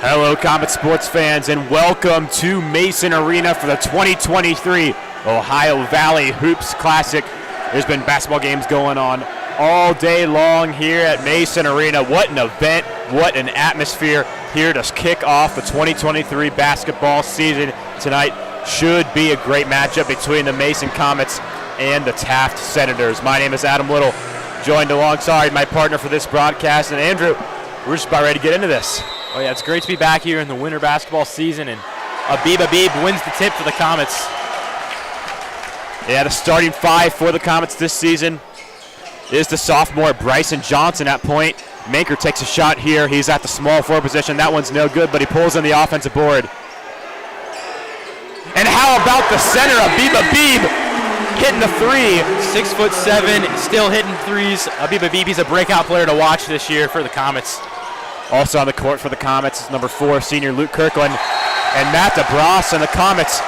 Hello, Comet sports fans, and welcome to Mason Arena for the 2023 Ohio Valley Hoops Classic. There's been basketball games going on all day long here at Mason Arena. What an event, what an atmosphere here to kick off the 2023 basketball season. Tonight should be a great matchup between the Mason Comets and the Taft Senators. My name is Adam Little, joined alongside my partner for this broadcast, and Andrew. We're just about ready to get into this. Oh yeah, it's great to be back here in the winter basketball season, and Abib wins the tip for the Comets. Yeah, the starting five for the Comets this season is the sophomore Bryson Johnson at point. Manker takes a shot here. He's at the small forward position. That one's no good, but he pulls in the offensive board. And how about the center, Abib, hitting the three. 6'7", still hitting threes. Abib, he's a breakout player to watch this year for the Comets. Also on the court for the Comets is number 4, senior Luke Kirkland. And Matt DeBras and the Comets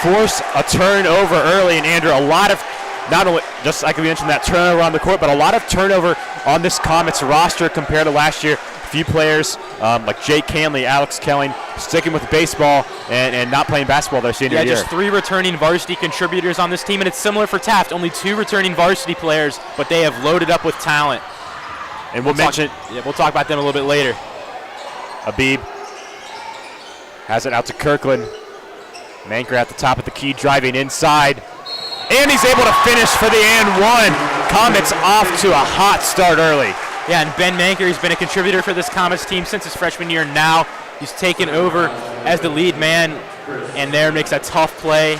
force a turnover early. And Andrew, a lot of, not only, just like we mentioned, that turnover on the court, but a lot of turnover on this Comets roster compared to last year. A few players like Jake Canley, Alex Kelling, sticking with baseball and not playing basketball their senior year. Yeah, just 3 returning varsity contributors on this team, and it's similar for Taft. Only 2 returning varsity players, but they have loaded up with talent. And we'll talk about them a little bit later. Abib has it out to Kirkland. Manker at the top of the key, driving inside. And he's able to finish for the and one. Comets off to a hot start early. Yeah, and Ben Manker, he's been a contributor for this Comets team since his freshman year. Now he's taken over as the lead man, and there makes a tough play.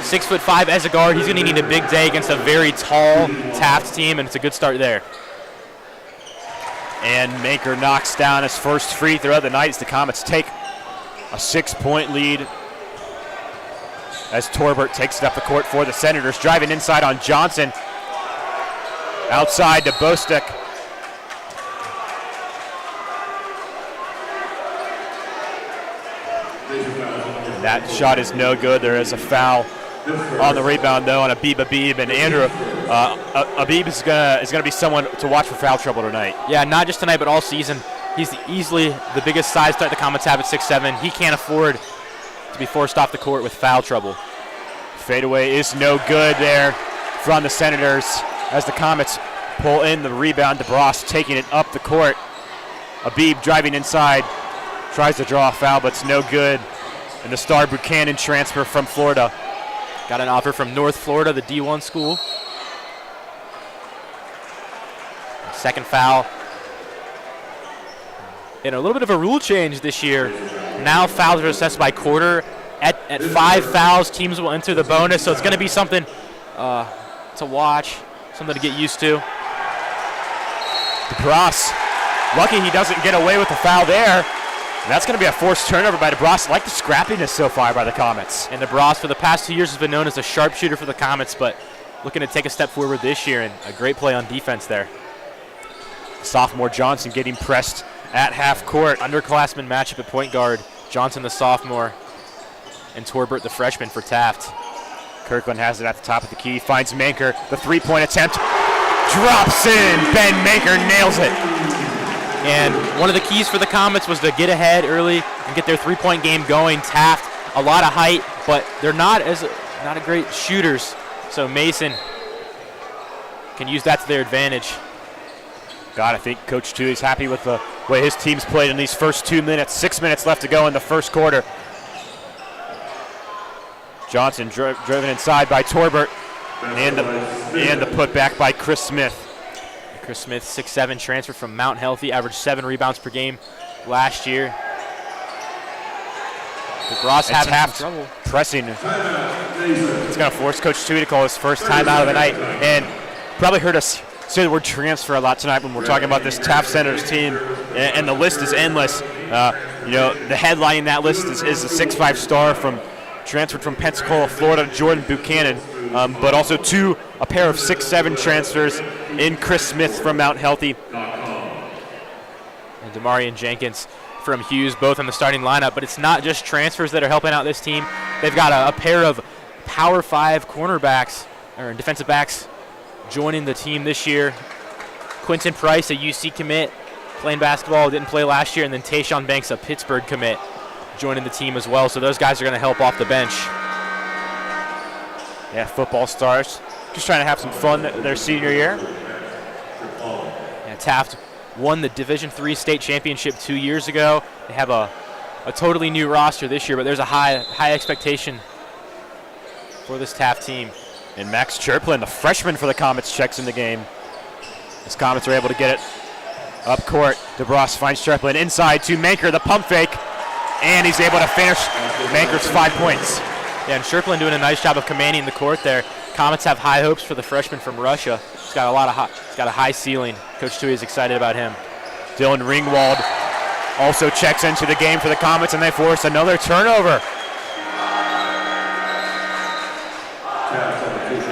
6'5" as a guard. He's going to need a big day against a very tall Taft team, and it's a good start there. And Manker knocks down his first free throw of the night as the Comets take a 6-point lead. As Torbert takes it up the court for the Senators, driving inside on Johnson. Outside to Bostic. And that shot is no good. There is a foul on the rebound, though, on Abib. And Andrew, Abib is gonna be someone to watch for foul trouble tonight. Yeah, not just tonight, but all season. He's easily the biggest size threat the Comets have at 6'7". He can't afford to be forced off the court with foul trouble. Fadeaway is no good there from the Senators as the Comets pull in the rebound. DeBras taking it up the court. Abib driving inside, tries to draw a foul, but it's no good. And the star Buchanan transfer from Florida. Got an offer from North Florida, the D1 school. Second foul. And a little bit of a rule change this year. Now fouls are assessed by quarter. At 5 fouls, teams will enter the bonus, so it's going to be something to watch, something to get used to. DeBras, lucky he doesn't get away with the foul there. And that's going to be a forced turnover by DeBras. I like the scrappiness so far by the Comets. And DeBras, for the past 2 years, has been known as a sharpshooter for the Comets, but looking to take a step forward this year, and a great play on defense there. Sophomore Johnson getting pressed at half court. Underclassmen matchup at point guard. Johnson, the sophomore, and Torbert, the freshman for Taft. Kirkland has it at the top of the key, finds Manker. The three-point attempt drops in. Ben Manker nails it. And one of the keys for the Comets was to get ahead early and get their three-point game going. Taft, a lot of height, but they're not a great shooters. So Mason can use that to their advantage. God, I think Coach Tui's happy with the way his team's played in these first 2 minutes. 6 minutes left to go in the first quarter. Johnson driven inside by Torbert, and the putback by Chris Smith. Chris Smith, 6'7", transferred from Mount Healthy, averaged 7 rebounds per game last year. DeBras having some trouble. Pressing. It's going to force Coach Tui to call his first timeout of the night, and probably heard us say the word transfer a lot tonight when we're talking about this Taft Senators team, and the list is endless. The headlining that list is a 6'5" star transferred from Pensacola, Florida, Jordan Buchanan, but also a pair of 6'7" transfers in Chris Smith from Mount Healthy. And Demarion Jenkins from Hughes, both in the starting lineup. But it's not just transfers that are helping out this team. They've got a pair of Power 5 cornerbacks, or defensive backs, joining the team this year. Quentin Price, a UC commit, playing basketball, didn't play last year, and then Tayshawn Banks, a Pittsburgh commit, joining the team as well. So those guys are going to help off the bench. Yeah, football stars just trying to have some fun their senior year. Yeah, Taft won the Division III state championship 2 years ago. They have a totally new roster this year, but there's a high expectation for this Taft team. And Max Chirplin, the freshman for the Comets, checks in the game. As Comets are able to get it up court. DeBross finds Chirplin inside to Manker, the pump fake, and he's able to finish Manker's 5 points. Yeah, and Chirplin doing a nice job of commanding the court there. Comets have high hopes for the freshman from Russia. He's got a high ceiling. Coach Tui is excited about him. Dylan Ringwald also checks into the game for the Comets, and they force another turnover.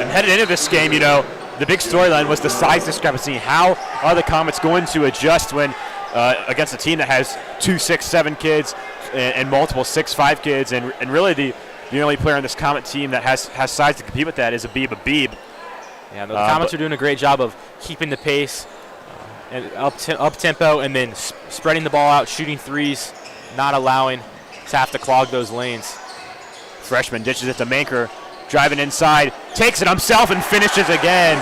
And headed into this game, you know, the big storyline was the size discrepancy. How are the Comets going to adjust when against a team that has 2 6'7" kids and multiple 6'5" kids, and really the only player on this Comet team that has size to compete with that is Abib. Yeah, the Comets are doing a great job of keeping the pace and up tempo, and then spreading the ball out, shooting threes, not allowing Taft to clog those lanes. Freshman dishes it to Manker, driving inside, takes it himself and finishes again.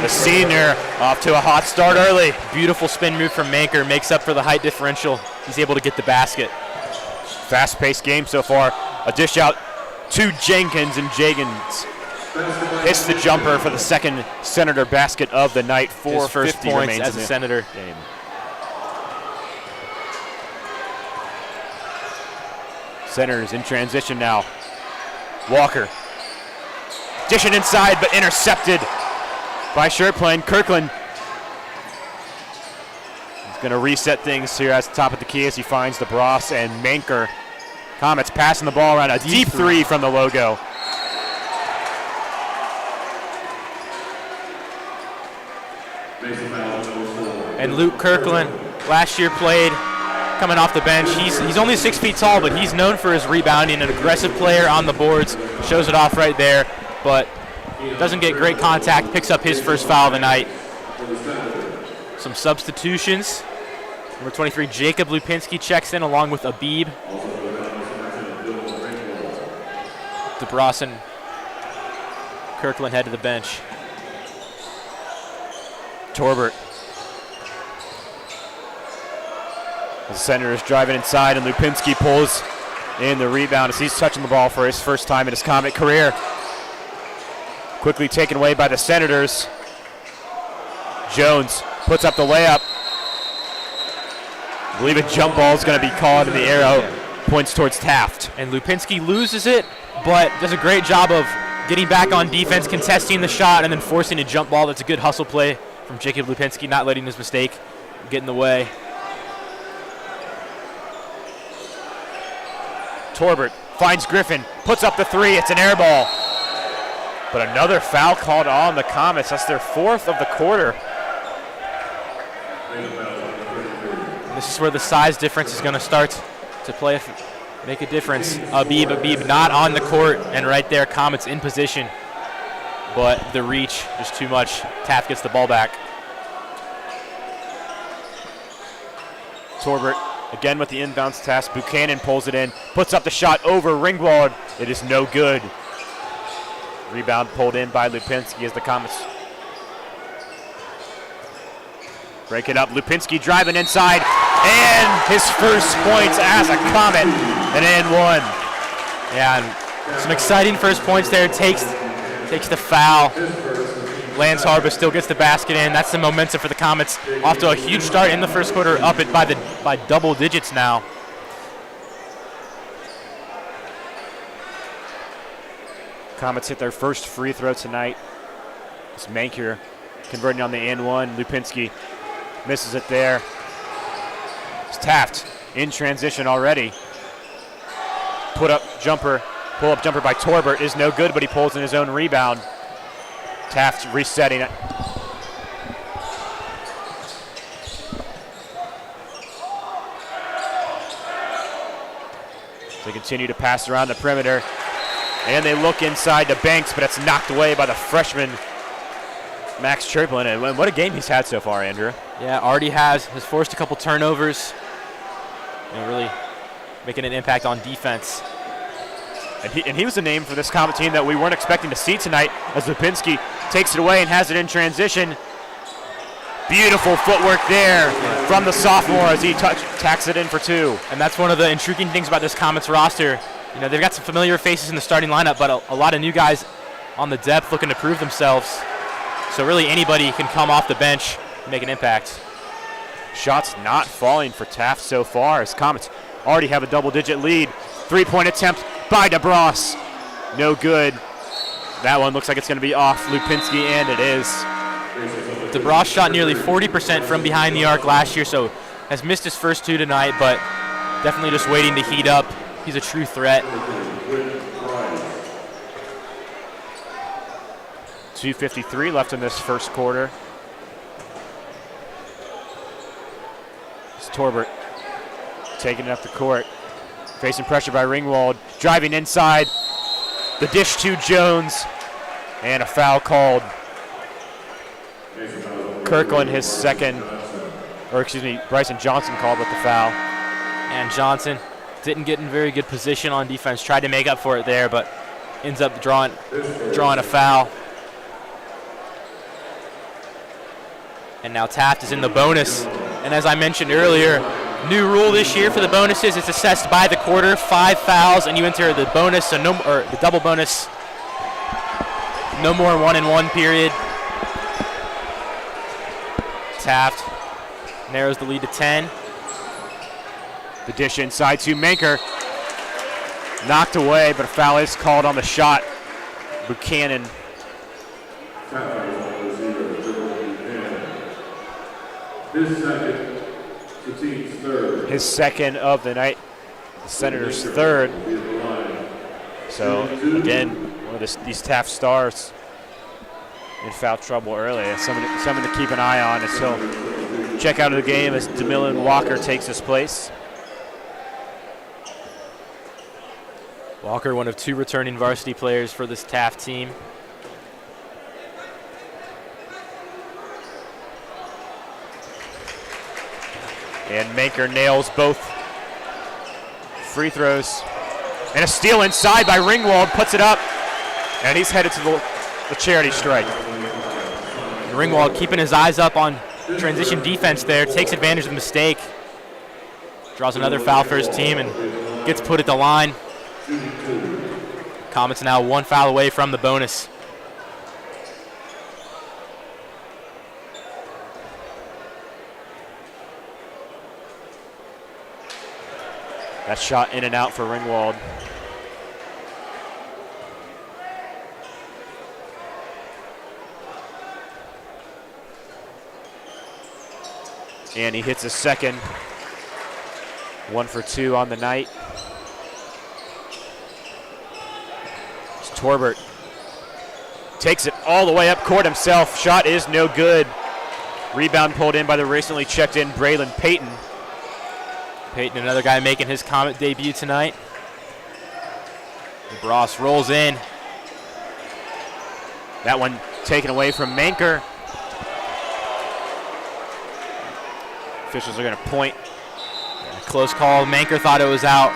The senior off to a hot start early. Beautiful spin move from Manker, makes up for the height differential. He's able to get the basket. Fast-paced game so far. A dish out to Jenkins, and Jenkins hits the jumper for the second Senator basket of the night. His first points as a Senator game. Senators in transition now. Walker dishing inside, but intercepted by Chirplin. Kirkland is going to reset things here at the top of the key as he finds DeBross and Manker. Comets passing the ball around. A deep three from the logo. And Luke Kirkland, last year played coming off the bench. He's only 6 feet tall, but he's known for his rebounding. An aggressive player on the boards, shows it off right there, but doesn't get great contact, picks up his first foul of the night. Some substitutions. Number 23, Jacob Lupinski checks in along with Abib. DeBross and Kirkland head to the bench. Torbert. The center is driving inside, and Lupinski pulls in the rebound as he's touching the ball for his first time in his Comet career. Quickly taken away by the Senators. Jones puts up the layup. I believe a jump ball is going to be called, and the arrow points towards Taft. And Lupinski loses it, but does a great job of getting back on defense, contesting the shot, and then forcing a jump ball. That's a good hustle play from Jacob Lupinski, not letting his mistake get in the way. Torbert finds Griffin, puts up the three. It's an air ball. But another foul called on the Comets. That's their fourth of the quarter. And this is where the size difference is going to start to make a difference. Abib not on the court, and right there, Comets in position. But the reach is too much. Taft gets the ball back. Torbert again with the inbounds pass. Buchanan pulls it in, puts up the shot over Ringwald. It is no good. Rebound pulled in by Lupinski as the Comets break it up. Lupinski driving inside, and his first points as a Comet, an and one. Yeah, and some exciting first points there. Takes the foul. Lance Harba still gets the basket in. That's the momentum for the Comets. Off to a huge start in the first quarter, up it by double digits now. Comets hit their first free throw tonight. It's Mankier converting on the and one. Lupinski misses it there. It's Taft in transition already. Pull-up jumper by Torbert is no good, but he pulls in his own rebound. Taft resetting it. They continue to pass around the perimeter. And they look inside to Banks, but it's knocked away by the freshman Max Triplin, and what a game he's had so far, Andrew. Yeah, already has forced a couple turnovers. Really making an impact on defense. And he was a name for this Comet team that we weren't expecting to see tonight, as Lipinski takes it away and has it in transition. Beautiful footwork there from the sophomore as he tacks it in for 2. And that's one of the intriguing things about this Comets roster. You know, they've got some familiar faces in the starting lineup, but a lot of new guys on the depth looking to prove themselves. So really anybody can come off the bench and make an impact. Shots not falling for Taft so far as Comets already have a double-digit lead. 3-point attempt by DeBras. No good. That one looks like it's going to be off Lipinski, and it is. DeBras shot nearly 40% from behind the arc last year, so has missed his first 2 tonight, but definitely just waiting to heat up. He's a true threat. 2:53 left in this first quarter. It's Torbert taking it up the court. Facing pressure by Ringwald. Driving inside. The dish to Jones. And a foul called. Kirkland his second, or excuse me, Bryson Johnson called with the foul. And Johnson didn't get in very good position on defense. Tried to make up for it there, but ends up drawing a foul. And now Taft is in the bonus. And as I mentioned earlier, new rule this year for the bonuses, it's assessed by the quarter. 5 fouls, and you enter the bonus, so the double bonus. No more 1-and-1 period. Taft narrows the lead to 10. The dish inside to Manker. Knocked away, but a foul is called on the shot. Buchanan. His second of the night. The Senators' third. So again, one of these Taft stars in foul trouble early. Something to keep an eye on as he'll check out of the game as DeMillan Walker takes his place. Walker, one of 2 returning varsity players for this Taft team. And Manker nails both free throws. And a steal inside by Ringwald, puts it up. And he's headed to the charity strike. Ringwald keeping his eyes up on transition defense there, takes advantage of the mistake. Draws another foul for his team and gets put at the line. Comets now 1 foul away from the bonus. That shot in and out for Ringwald. And he hits a second. 1 for 2 on the night. It's Torbert. Takes it all the way up court himself. Shot is no good. Rebound pulled in by the recently checked in Braylon Payton. Payton, another guy making his Comet debut tonight. DeBras rolls in. That one taken away from Manker. Officials are going to point. Close call. Manker thought it was out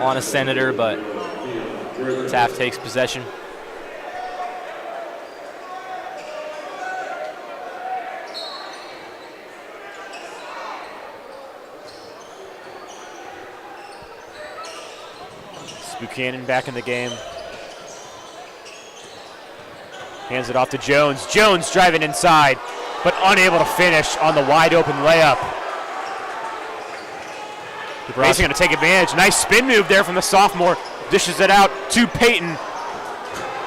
on a Senator, but Taft takes possession. Buchanan back in the game. Hands it off to Jones. Jones driving inside, but unable to finish on the wide open layup. Mason going to take advantage. Nice spin move there from the sophomore. Dishes it out to Payton.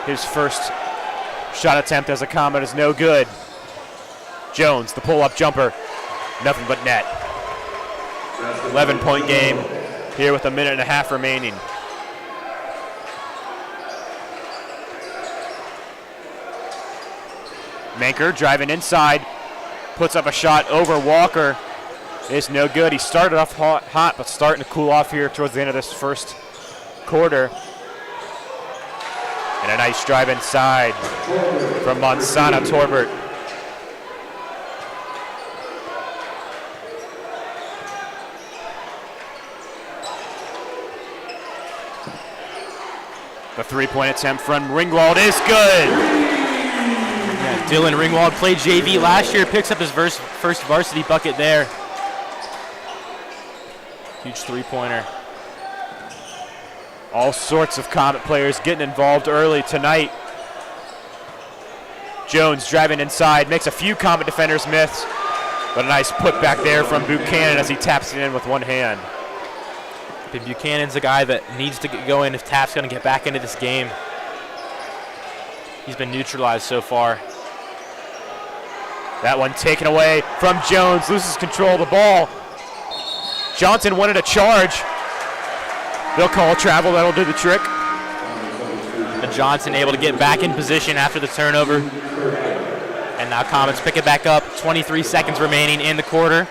His first shot attempt as a Comet is no good. Jones, the pull-up jumper. Nothing but net. 11-point game here with 1.5 minutes remaining. Manker driving inside, puts up a shot over Walker. It's no good. He started off hot, but starting to cool off here towards the end of this first quarter. And a nice drive inside from Monsana Torbert. The three-point attempt from Ringwald is good. Yeah, Dylan Ringwald played JV last year, picks up his first varsity bucket there. Huge three-pointer. All sorts of Comet players getting involved early tonight. Jones driving inside, makes a few Comet defenders miss, but a nice putback there from Buchanan as he taps it in with one hand. But Buchanan's a guy that needs to get going if Taft's going to get back into this game. He's been neutralized so far. That one taken away from Jones, loses control of the ball. Johnson wanted a charge. They'll call travel, that'll do the trick. And Johnson able to get back in position after the turnover. And now Comets pick it back up. 23 seconds remaining in the quarter.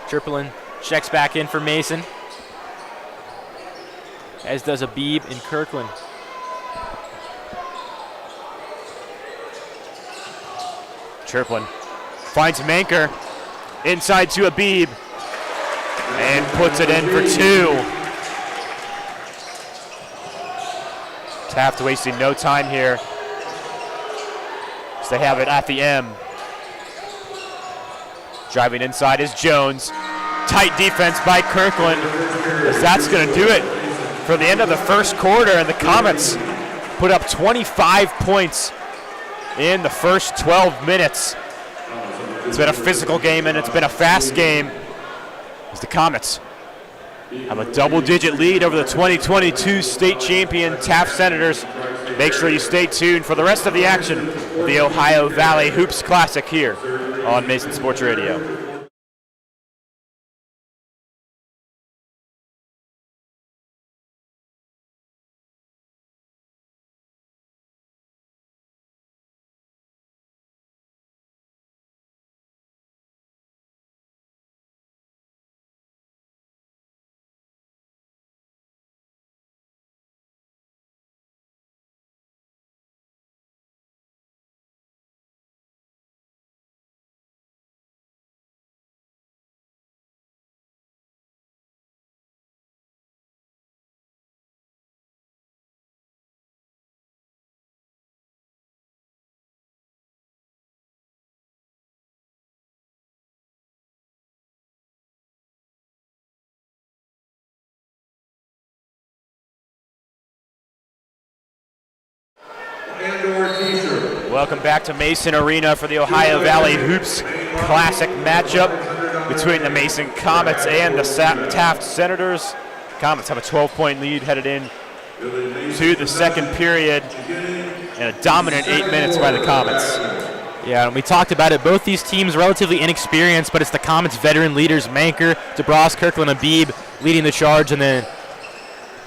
Triplin checks back in for Mason, as does Abib and Kirkland. Triplin finds Manker inside to Abib and puts it in for two. Taft wasting no time here as they have it at the M. Driving inside is Jones. Tight defense by Kirkland, as that's going to do it for the end of the first quarter, and the Comets put up 25 points in the first 12 minutes. It's been a physical game and it's been a fast game as the Comets have a double-digit lead over the 2022 state champion Taft Senators. Make sure you stay tuned for the rest of the action of the Ohio Valley Hoops Classic here on Mason Sports Radio. Welcome back to Mason Arena for the Ohio Valley Hoops Classic matchup between the Mason Comets and the Taft Senators. Comets have a 12-point lead headed in to the second period, and a dominant 8 minutes by the Comets. Yeah, and we talked about it. Both these teams relatively inexperienced, but it's the Comets' veteran leaders, Manker, DeBras, Kirkland, and Abib leading the charge, and then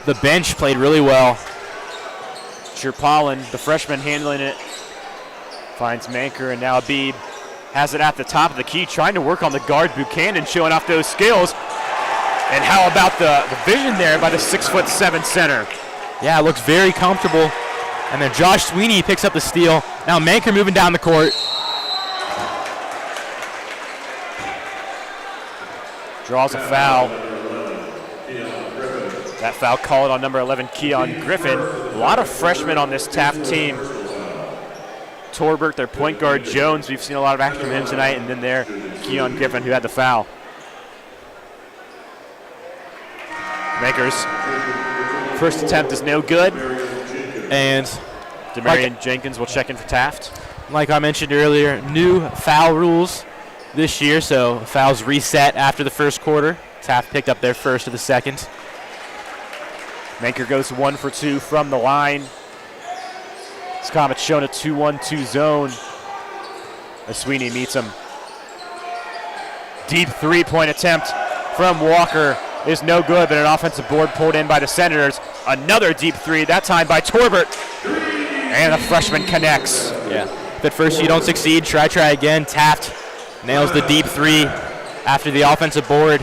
the bench played really well. Sherpolin, the freshman, handling it. Finds Manker, and now Abib has it at the top of the key, trying to work on the guard. Buchanan showing off those skills. And how about the vision there by the 6'7" center? Yeah, it looks very comfortable. And then Josh Sweeney picks up the steal. Now Manker moving down the court. Draws a foul. That foul called on number 11, Keon Griffin. A lot of freshmen on this Taft team. Torbert, their point guard, Jones, we've seen a lot of action from him tonight, and then there, Keon Griffin, who had the foul. Manker's first attempt is no good. And Demarion Jenkins will check in for Taft. Like I mentioned earlier, new foul rules this year, so fouls reset after the first quarter. Taft picked up their first of the second. Manker goes 1 for 2 from the line. This Comet's shown a 2-1-2 zone as Sweeney meets him. Deep three-point attempt from Walker is no good, but an offensive board pulled in by the Senators. Another deep three, that time by Torbert. And the freshman connects. Yeah. If at first you don't succeed, try again. Taft nails the deep three after the offensive board.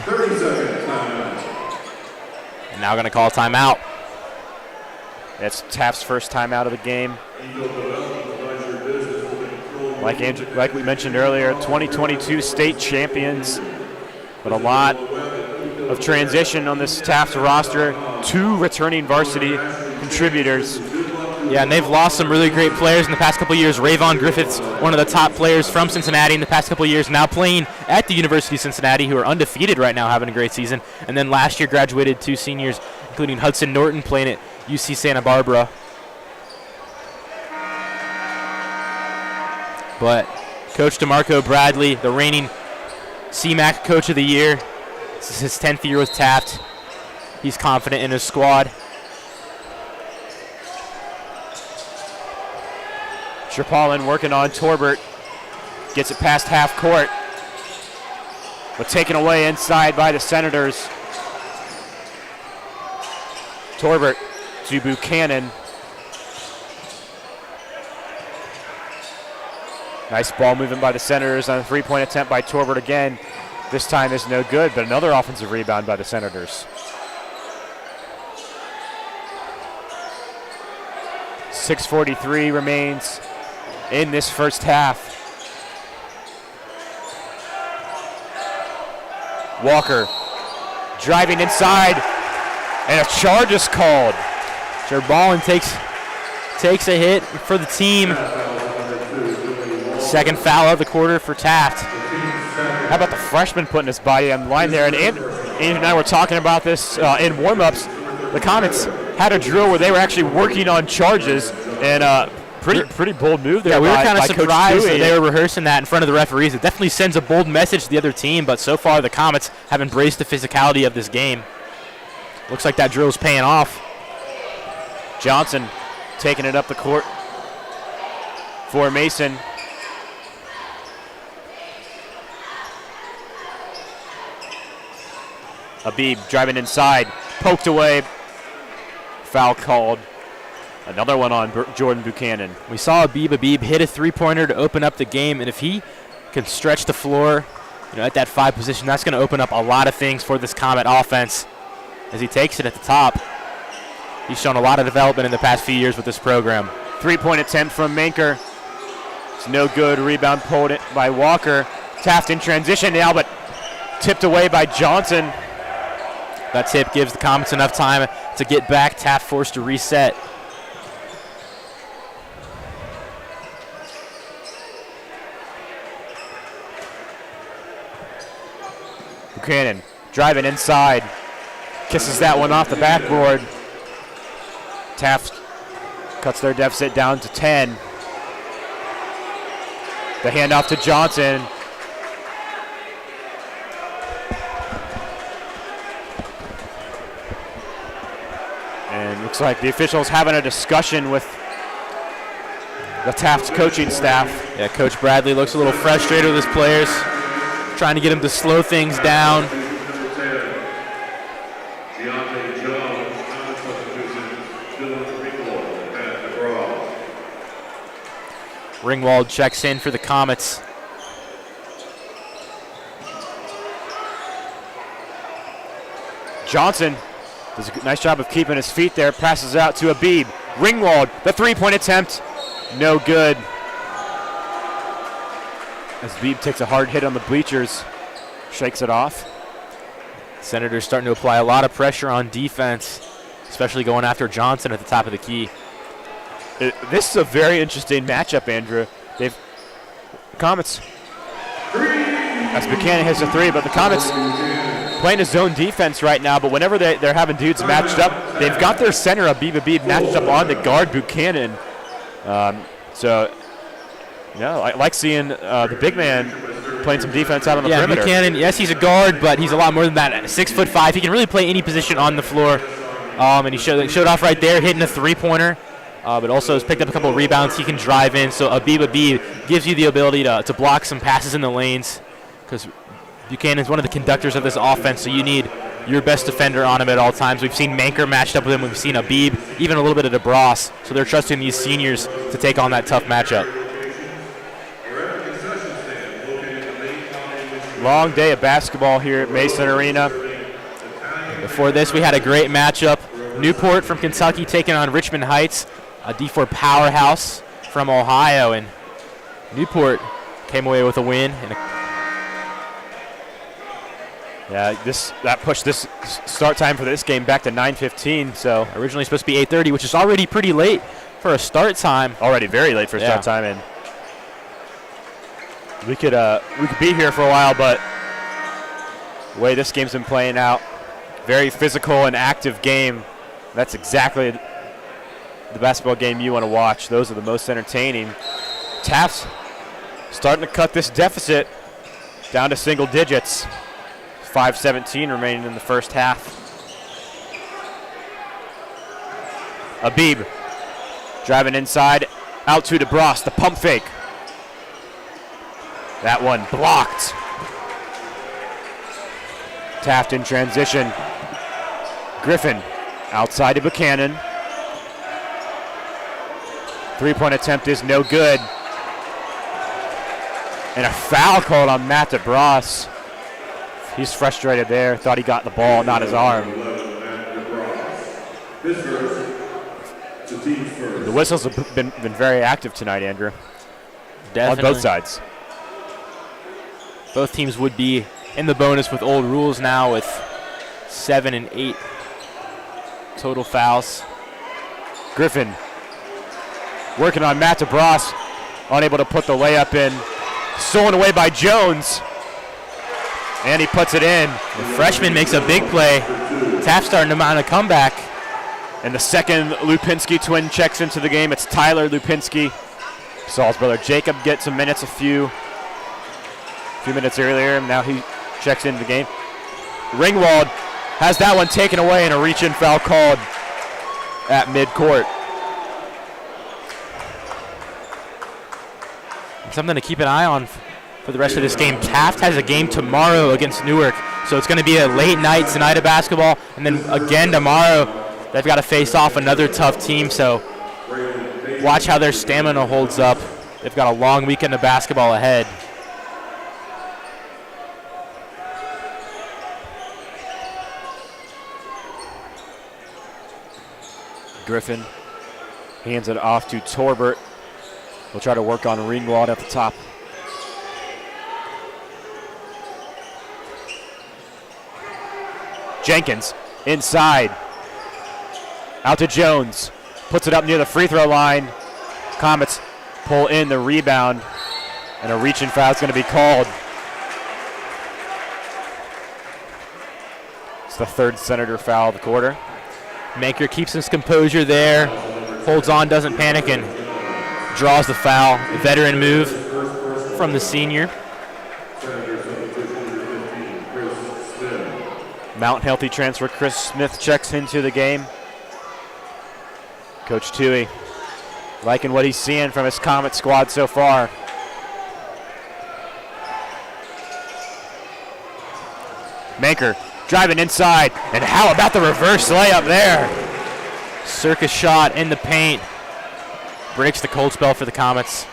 And now going to call a timeout. It's Taft's first timeout of the game. Like we mentioned earlier, 2022 state champions, but a lot of transition on this Taft roster. 2 returning varsity contributors. Yeah, and they've lost some really great players in the past couple of years. Rayvon Griffiths, one of the top players from Cincinnati in the past couple of years, now playing at the University of Cincinnati, who are undefeated right now, having a great season. And then last year graduated 2 seniors, including Hudson Norton, playing at UC Santa Barbara. But Coach DeMarco Bradley, the reigning CMAC Coach of the Year, this is his 10th year with Taft. He's confident in his squad. Sherpalin working on Torbert. Gets it past half court. But taken away inside by the Senators. Torbert to Buchanan. Nice ball movement by the Senators on a 3-point attempt by Torbert again. This time is no good, but another offensive rebound by the Senators. 6:43 remains in this first half. Walker driving inside, and a charge is called. Sherpalin takes a hit for the team. Second foul of the quarter for Taft. How about the freshman putting his body on the line there? And Andrew and I were talking about this in warm-ups. The Comets had a drill where they were actually working on charges, and pretty bold move there. Yeah, we were kind of surprised that they were rehearsing that in front of the referees. It definitely sends a bold message to the other team, but so far the Comets have embraced the physicality of this game. Looks like that drill's paying off. Johnson taking it up the court for Mason. Habib driving inside, poked away, foul called. Another one on Jordan Buchanan. We saw Habib hit a 3-pointer to open up the game, and if he can stretch the floor, at that 5 position, that's going to open up a lot of things for this Comet offense as he takes it at the top. He's shown a lot of development in the past few years with this program. 3-point attempt from Manker. It's no good. Rebound pulled it by Walker. Taft in transition now, but tipped away by Johnson. That tip gives the Comets enough time to get back. Taft forced to reset. Buchanan driving inside. Kisses that one off the backboard. Taft cuts their deficit down to 10. The handoff to Johnson. And looks like the officials having a discussion with the Taft coaching staff. Yeah, Coach Bradley looks a little frustrated with his players, trying to get them to slow things down. Ringwald checks in for the Comets. Johnson does a nice job of keeping his feet there. Passes out to Habib. Ringwald, the 3-point attempt, no good. As Habib takes a hard hit on the bleachers, shakes it off. Senators starting to apply a lot of pressure on defense, especially going after Johnson at the top of the key. This is a very interesting matchup, Andrew. Comets, as Buchanan hits a 3, but the Comets playing a zone defense right now, but whenever they're having dudes matched up, they've got their center, Habib matched up on the guard, Buchanan. I like seeing the big man playing some defense out on the perimeter. Buchanan, yes, he's a guard, but he's a lot more than that. 6'5", he can really play any position on the floor. And he showed off right there, hitting a 3-pointer. But also has picked up a couple of rebounds. He can drive in, so Habib gives you the ability to block some passes in the lanes, because Buchanan is one of the conductors of this offense, so you need your best defender on him at all times. We've seen Manker matched up with him. We've seen Habib, even a little bit of DeBras, so they're trusting these seniors to take on that tough matchup. Long day of basketball here at Mason Arena. Before this, we had a great matchup. Newport from Kentucky taking on Richmond Heights, a D4 powerhouse from Ohio, and Newport came away with a win. Yeah, that pushed this start time for this game back to 9:15. So originally supposed to be 8:30, which is already pretty late for a start time. Already very late for start time, and we could be here for a while, but the way this game's been playing out, very physical and active game. That's exactly the basketball game you want to watch. Those are the most entertaining. Taft's starting to cut this deficit down to single digits. 5:17 remaining in the first half. Abib driving inside, out to DeBras, the pump fake. That one blocked. Taft in transition. Griffin outside to Buchanan. Three-point attempt is no good. And a foul called on Matt DeBras. He's frustrated there. Thought he got the ball, not his arm. The whistles have been very active tonight, Andrew. Definitely. On both sides. Both teams would be in the bonus with old rules now, with 7 and 8 total fouls. Griffin working on Matt DeBras, unable to put the layup in. Stolen away by Jones. And he puts it in. The freshman makes a big play. Taft starting to mount a comeback. And the second Lupinski twin checks into the game. It's Tyler Lupinski. Saul's brother Jacob gets some minutes a few minutes earlier, and now he checks into the game. Ringwald has that one taken away, and a reach-in foul called at midcourt. Something to keep an eye on for the rest of this game. Taft has a game tomorrow against Newark, so it's going to be a late night tonight of basketball, and then again tomorrow they've got to face off another tough team, so watch how their stamina holds up. They've got a long weekend of basketball ahead. Griffin hands it off to Torbert. We'll try to work on Ringwald at the top. Jenkins inside. Out to Jones. Puts it up near the free throw line. Comets pull in the rebound. And a reach-in foul is going to be called. It's the third Senator foul of the quarter. Maker keeps his composure there. Holds on, doesn't panic, and draws the foul. A veteran move from the senior. Mount Healthy transfer Chris Smith checks into the game. Coach Toohey liking what he's seeing from his Comet squad so far. Maker driving inside, and how about the reverse layup there? Circus shot in the paint. Breaks the cold spell for the Comets.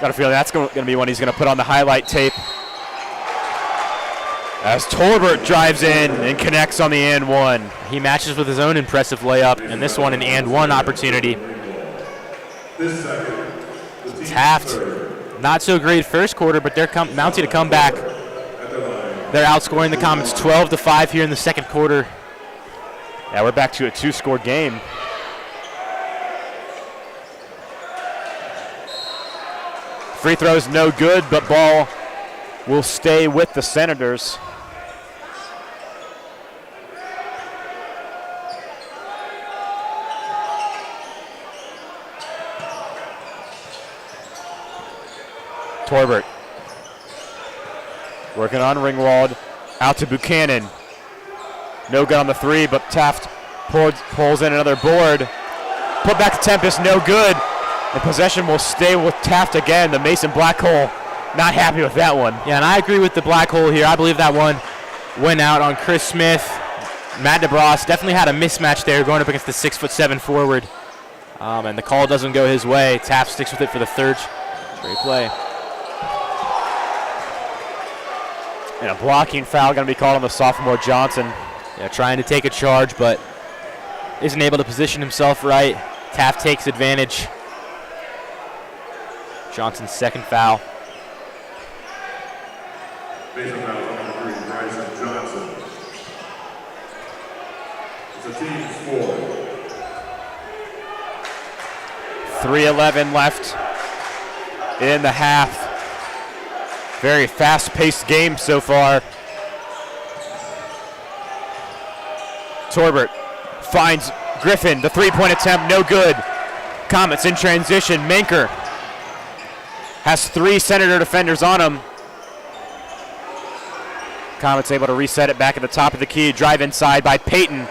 Got a feeling that's going to be one he's going to put on the highlight tape. As Torbert drives in and connects on the and one. He matches with his own impressive layup, and this one an and one opportunity. Taft, not so great first quarter, but they're mounting a comeback. They're outscoring the Comets 12-5 here in the second quarter. Yeah, we're back to a two-score game. Free throw's no good, but ball will stay with the Senators. Torbert working on Ringwald, out to Buchanan. No good on the three, but Taft pulls in another board. Put back to Tempest, no good. And possession will stay with Taft again. The Mason Black Hole not happy with that one. Yeah, and I agree with the Black Hole here. I believe that one went out on Chris Smith. Matt DeBras definitely had a mismatch there going up against the 6'7" forward. And the call doesn't go his way. Taft sticks with it for the third straight play. And a blocking foul going to be called on the sophomore Johnson. Yeah, trying to take a charge, but isn't able to position himself right. Taft takes advantage. Johnson's second foul. It's a team score. 3:11 left in the half. Very fast-paced game so far. Torbert finds Griffin. The three-point attempt, no good. Comets in transition. Manker has 3 Senator defenders on him. Comets able to reset it back at the top of the key. Drive inside by Payton.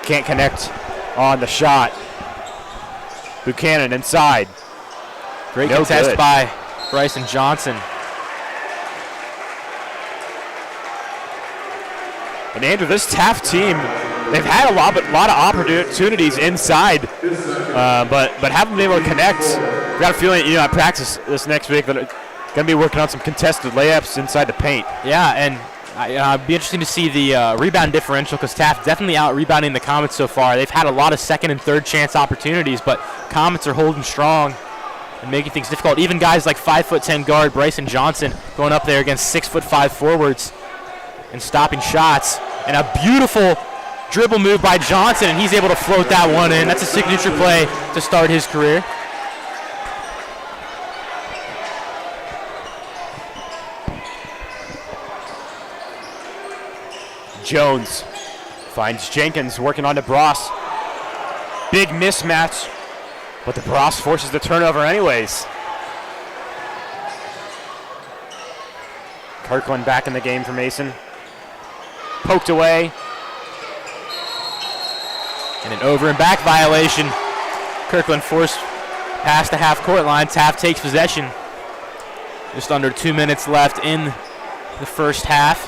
Can't connect on the shot. Buchanan inside. Great No contest good. by Bryson Johnson. And Andrew, this Taft team, they've had a lot of opportunities inside, but haven't been able to connect. Got a feeling, at practice this next week that it's going to be working on some contested layups inside the paint. Yeah, and it'd be interesting to see the rebound differential because Taft definitely out-rebounding the Comets so far. They've had a lot of second and third chance opportunities, but Comets are holding strong and making things difficult. Even guys like 5'10" guard Bryson Johnson going up there against 6'5" forwards and stopping shots. And a beautiful dribble move by Johnson, and he's able to float that one in. That's a signature play to start his career. Jones finds Jenkins working on DeBras. Big mismatch, but DeBras forces the turnover anyways. Kirkland back in the game for Mason. Poked away. And an over and back violation. Kirkland forced past the half-court line. Taft takes possession. Just under 2 minutes left in the first half.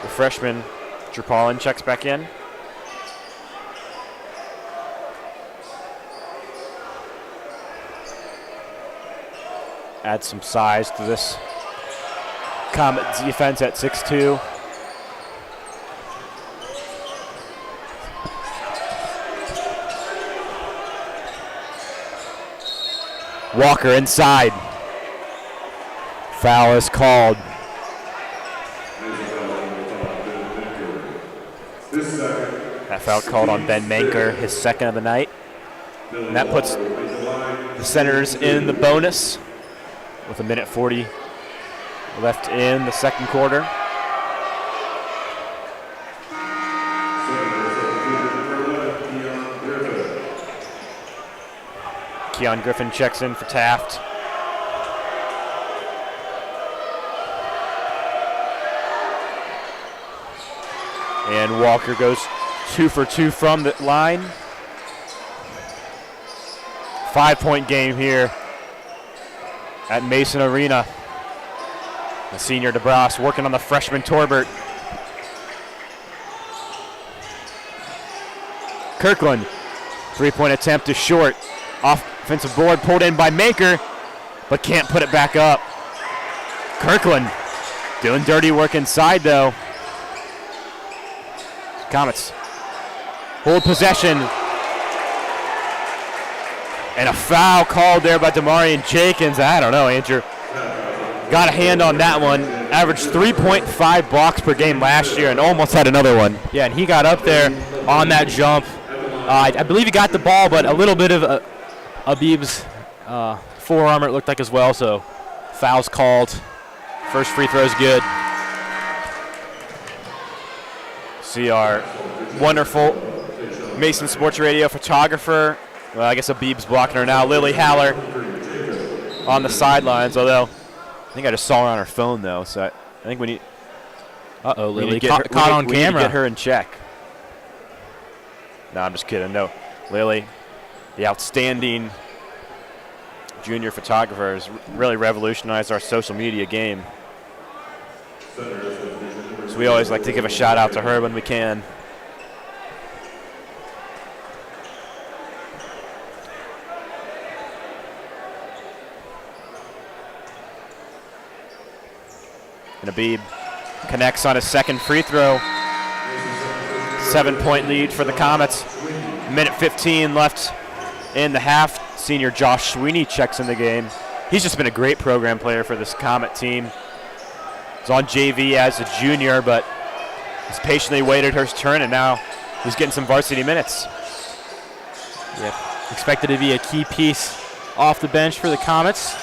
The freshman, Jerpaulin, checks back in. Add some size to this Comet defense at 6'2". Walker inside. Foul is called. That foul called on Ben Manker, his second of the night. And that puts the Senators in the bonus with 1:40 left in the second quarter. Keon Griffin checks in for Taft. And Walker goes 2 for 2 from the line. 5-point game here at Mason Arena. The senior DeBras working on the freshman Torbert. Kirkland, 3-point attempt is short. Offensive board pulled in by Maker, but can't put it back up. Kirkland doing dirty work inside though. Comets hold possession. And a foul called there by Demarion Jenkins. I don't know, Andrew. Got a hand on that one. Averaged 3.5 blocks per game last year and almost had another one. Yeah, and he got up there on that jump. I believe he got the ball, but a little bit of Abib's forearm it looked like as well, so foul's called. First free throw's good. See our wonderful Mason Sports Radio photographer. Well, I guess Abib's blocking her now. Lily Haller on the sidelines, although I think I just saw her on her phone, though, so I think we need... Uh-oh, we need Lily to get her, caught on we need camera. to get her in check. No, I'm just kidding. No, Lily, the outstanding junior photographer, has really revolutionized our social media game. So we always like to give a shout out to her when we can. And Abib connects on his second free throw. 7-point lead for the Comets. 1:15 left in the half. Senior Josh Sweeney checks in the game. He's just been a great program player for this Comet team. He's on JV as a junior, but he's patiently waited his turn, and now he's getting some varsity minutes. Yep. Expected to be a key piece off the bench for the Comets.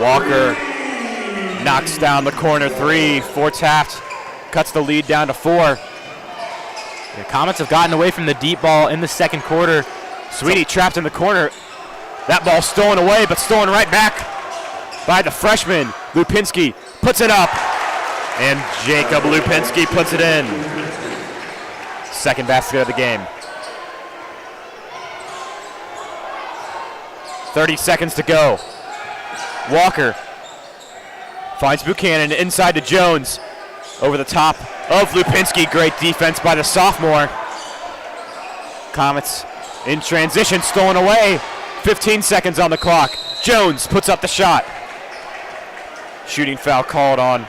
Walker knocks down the corner three for Taft, cuts the lead down to 4. The Comets have gotten away from the deep ball in the second quarter. Sweeney trapped in the corner. That ball stolen away, but stolen right back by the freshman. Lupinski puts it up, and Jacob Lupinski puts it in. Second basket of the game. 30 seconds to go. Walker finds Buchanan inside to Jones. Over the top of Lupinski. Great defense by the sophomore. Comets in transition, stolen away. 15 seconds on the clock. Jones puts up the shot. Shooting foul called on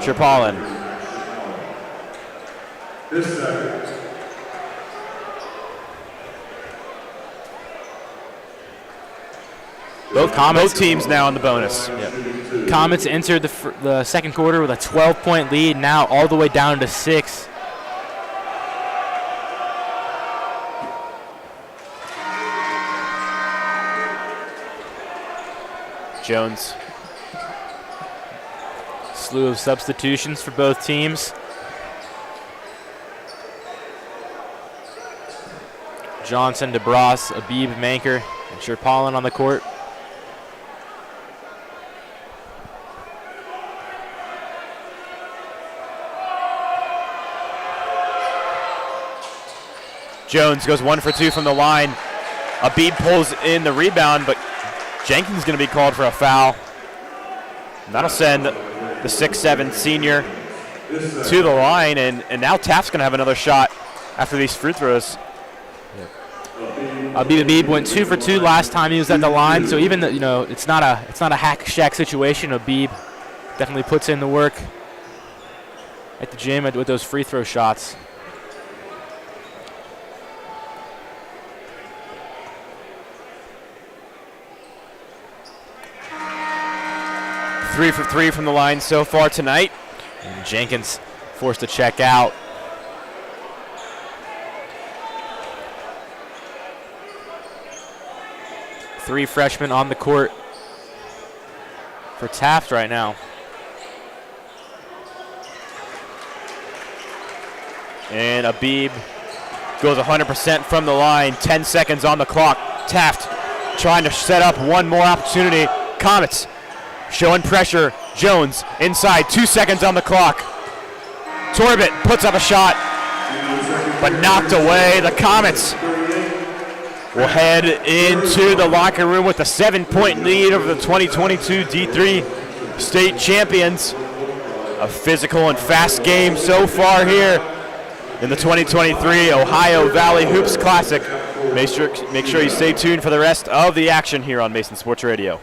Tripalin. Both teams now in the bonus. Yep. Comets entered the second quarter with a 12-point lead, now all the way down to 6. Jones. Slew of substitutions for both teams. Johnson, DeBras, Abib, Manker, and Sherpalin on the court. Jones goes 1 for 2 from the line. Abib pulls in the rebound, but Jenkins is going to be called for a foul. And that'll send the 6'7" senior to the line, and now Taft's going to have another shot after these free throws. Abib went 2 for 2 last time he was at the line, so even though, it's not a hack shack situation. Abib definitely puts in the work at the gym with those free throw shots. Three for 3 from the line so far tonight. And Jenkins forced to check out. Three freshmen on the court for Taft right now. And Abib goes 100% from the line. 10 seconds on the clock. Taft trying to set up one more opportunity. Comets showing pressure. Jones inside. 2 seconds on the clock. Torbett puts up a shot, but knocked away. The Comets will head into the locker room with a 7-point lead over the 2022 D3 state champions. A physical and fast game so far here in the 2023 Ohio Valley Hoops Classic. Make sure you stay tuned for the rest of the action here on Mason Sports Radio.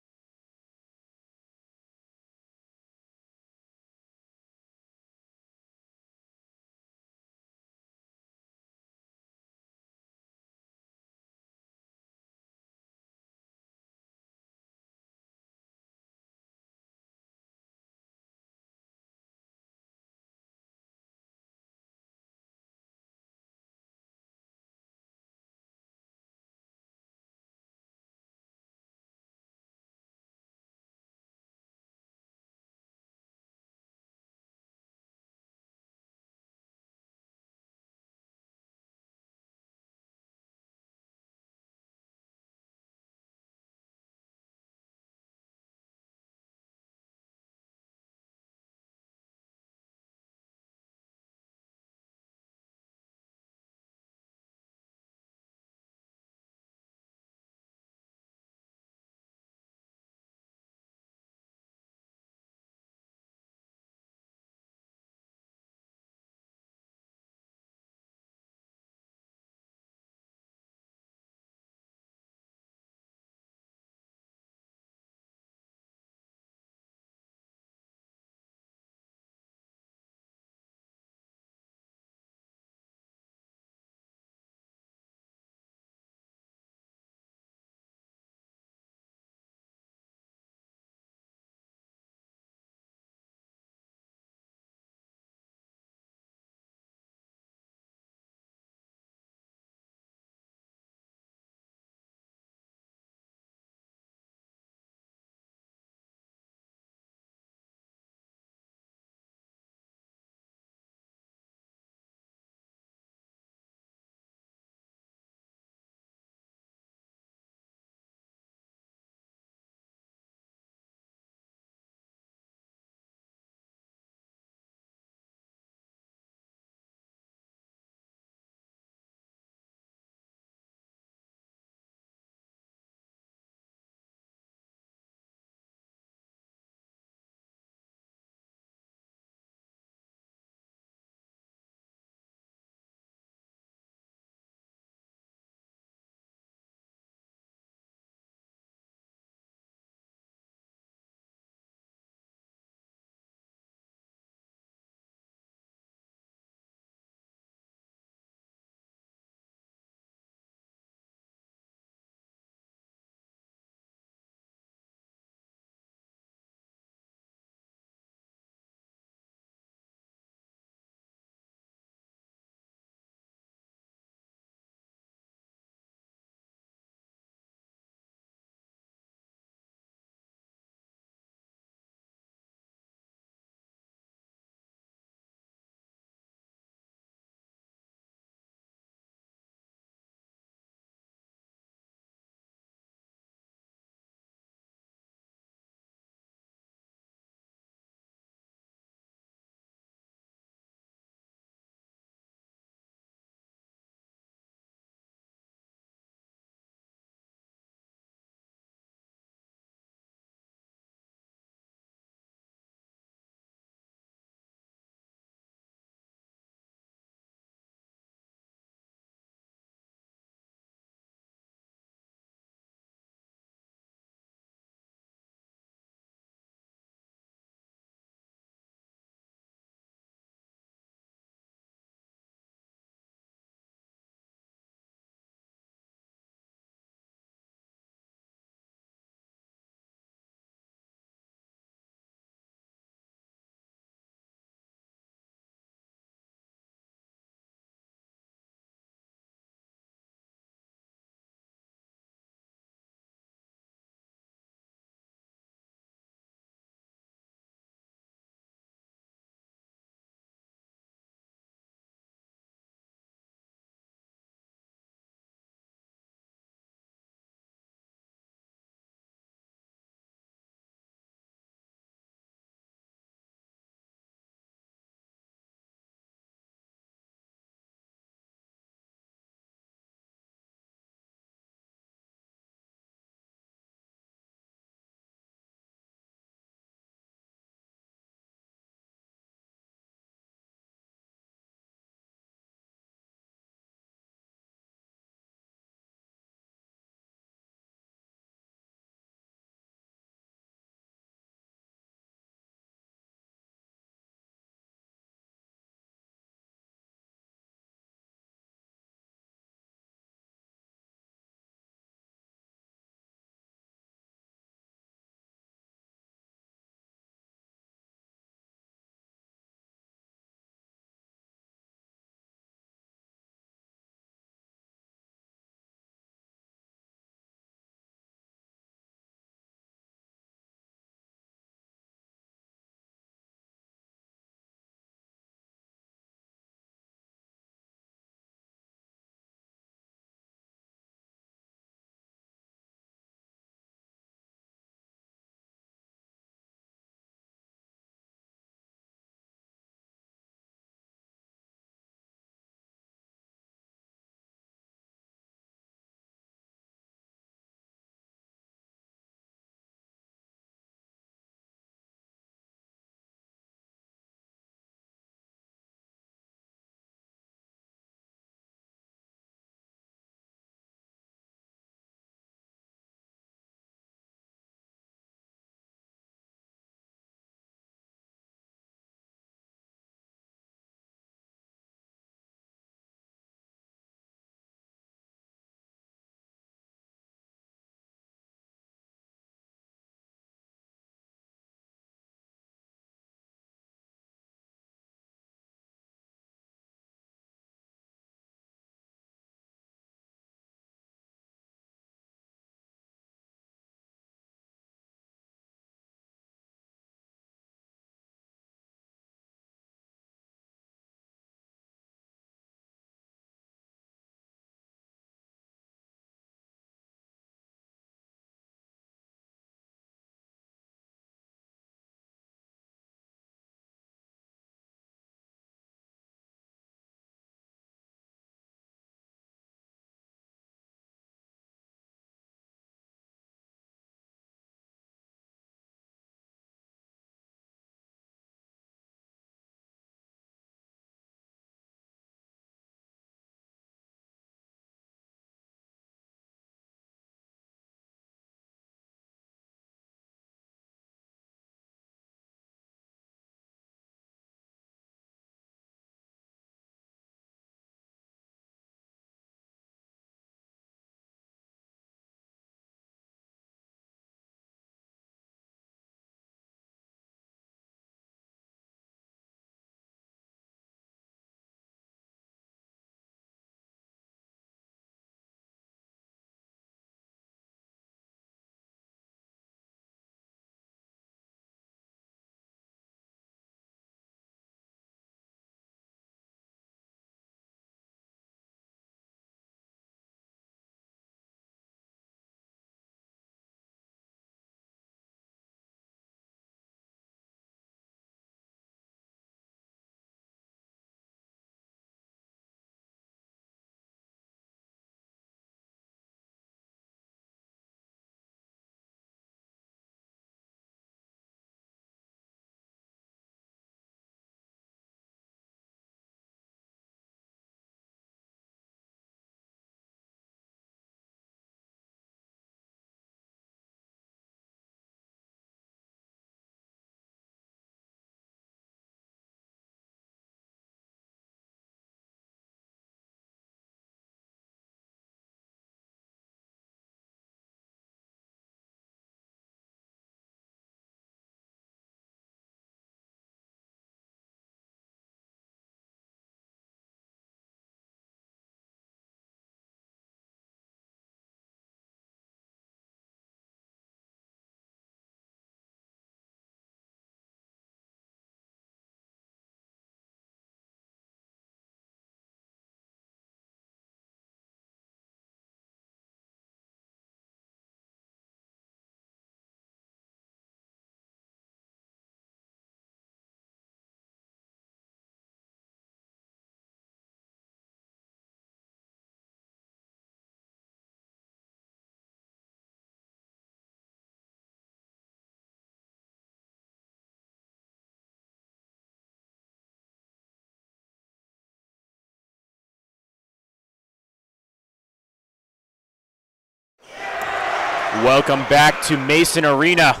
Welcome back to Mason Arena.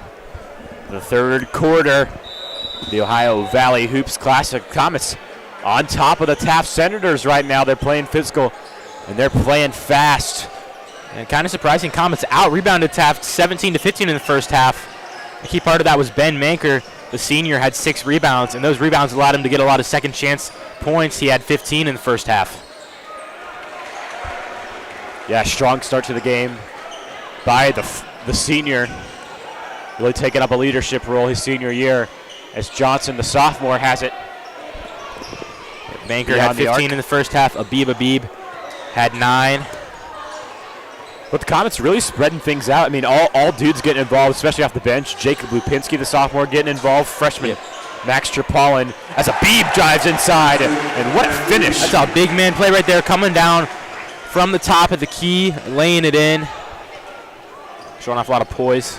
The third quarter. The Ohio Valley Hoops Classic Comets on top of the Taft Senators right now. They're playing physical and they're playing fast. And kind of surprising, Comets out-rebounded Taft 17-15 in the first half. A key part of that was Ben Manker, the senior, had 6 rebounds, and those rebounds allowed him to get a lot of second chance points. He had 15 in the first half. Yeah, strong start to the game by the senior. Really taking up a leadership role his senior year as Johnson, the sophomore, has it. Manker had 15 in the first half. Abib had 9. But the Comets really spreading things out. I mean, all dudes getting involved, especially off the bench. Jacob Lupinski, the sophomore, getting involved. Freshman Max Trapolin as Abib drives inside. And what a finish. That's a big man play right there, coming down from the top of the key, laying it in. Showing off a lot of poise.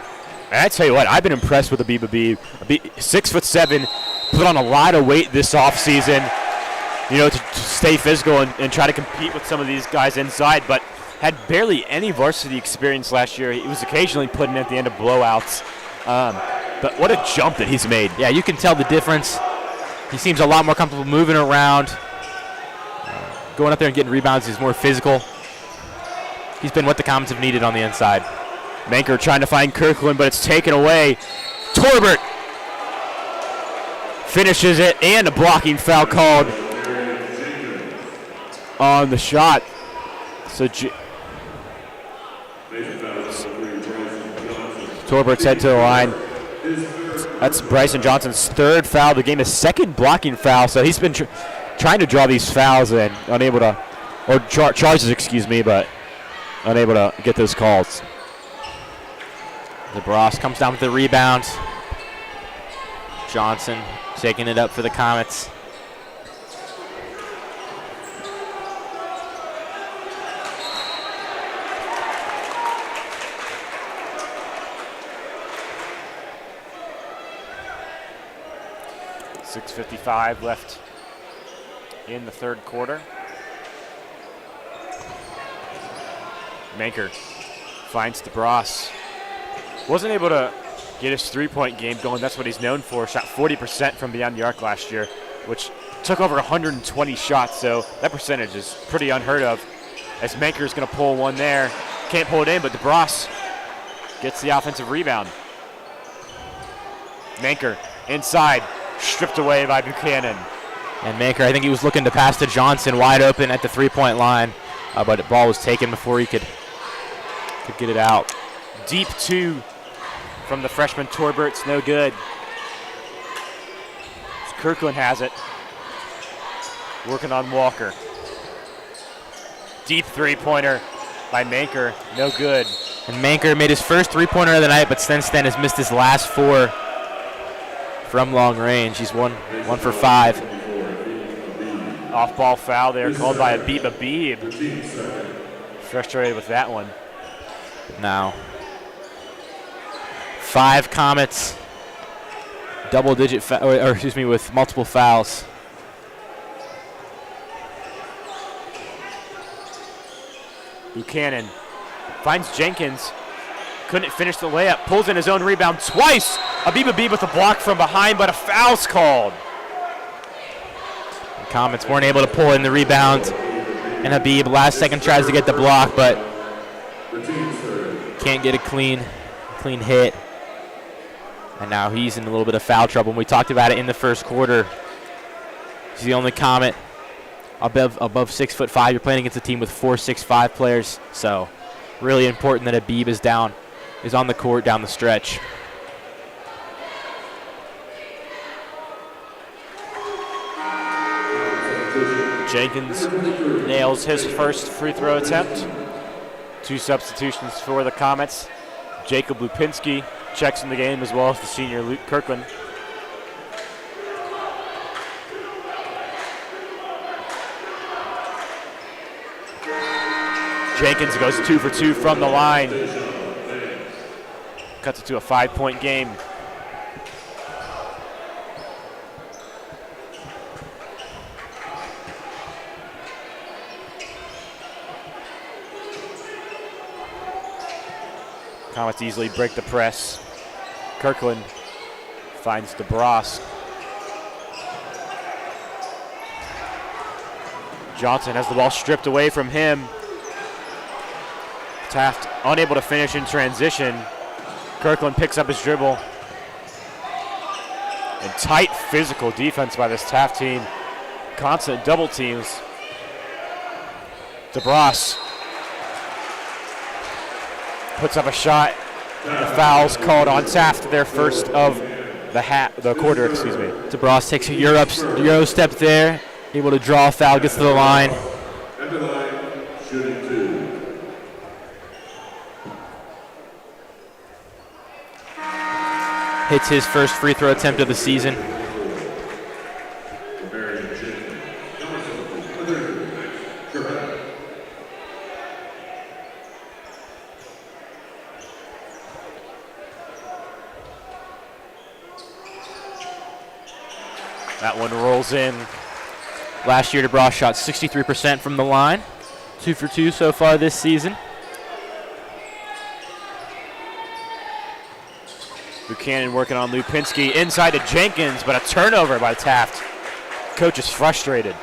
And I tell you what, I've been impressed with Abib. 6'7", put on a lot of weight this offseason, to stay physical and try to compete with some of these guys inside, but had barely any varsity experience last year. He was occasionally put in at the end of blowouts. But what a jump that he's made. Yeah, you can tell the difference. He seems a lot more comfortable moving around. Going up there and getting rebounds, he's more physical. He's been what the Comets have needed on the inside. Manker trying to find Kirkland, but it's taken away. Torbert finishes it, and a blocking foul called on the shot. So Torbert's head to the line. That's Bryson Johnson's 3rd foul of the game, his 2nd blocking foul. So he's been trying to draw these fouls and unable to, or charges, but unable to get those calls. DeBross comes down with the rebound. Johnson taking it up for the Comets. .6:55 left in the third quarter. Manker finds DeBross. Wasn't able to get his three-point game going. That's what he's known for. Shot 40% from beyond the arc last year, which took over 120 shots, so that percentage is pretty unheard of. As Manker's going to pull one there. Can't pull it in, but DeBross gets the offensive rebound. Manker inside, stripped away by Buchanan. And Manker, I think he was looking to pass to Johnson wide open at the three-point line, but the ball was taken before he could get it out. Deep 2 from the freshman Torbert's no good. Kirkland has it. Working on Walker. Deep 3-pointer by Manker, no good. And Manker made his first 3-pointer of the night, but since then has missed his last 4 from long range. He's one for 5. Off-ball foul there called by Abib. Frustrated with that one. Now, 5 Comets, double-digit, with multiple fouls. Buchanan finds Jenkins, couldn't finish the layup, pulls in his own rebound twice. Abib with a block from behind, but a foul's called. The Comets weren't able to pull in the rebound, and Abib last second tries to get the block, but can't get a clean hit. And now he's in a little bit of foul trouble. And we talked about it in the first quarter. He's the only Comet above 6'5". You're playing against a team with 4 6'5" players. So really important that Abib is on the court down the stretch. Jenkins nails his first free throw attempt. 2 substitutions for the Comets. Jacob Lupinski checks in the game, as well as the senior Luke Kirkland. Jenkins goes 2 for 2 from the line. Cuts it to a 5-point game. Comets easily break the press. Kirkland finds DeBrus. Johnson has the ball stripped away from him. Taft unable to finish in transition. Kirkland picks up his dribble. And tight physical defense by this Taft team. Constant double teams. DeBrus puts up a shot. The foul's called on Taft, their first of the quarter, excuse me. DeBrus takes a Euro step there, able to draw a foul, gets to the line. At the line, shooting 2. Hits his first free throw attempt of the season. That one rolls in. Last year, DeBrus shot 63% from the line. 2 for 2 so far this season. Buchanan working on Lupinski. Inside to Jenkins, but a turnover by Taft. Coach is frustrated.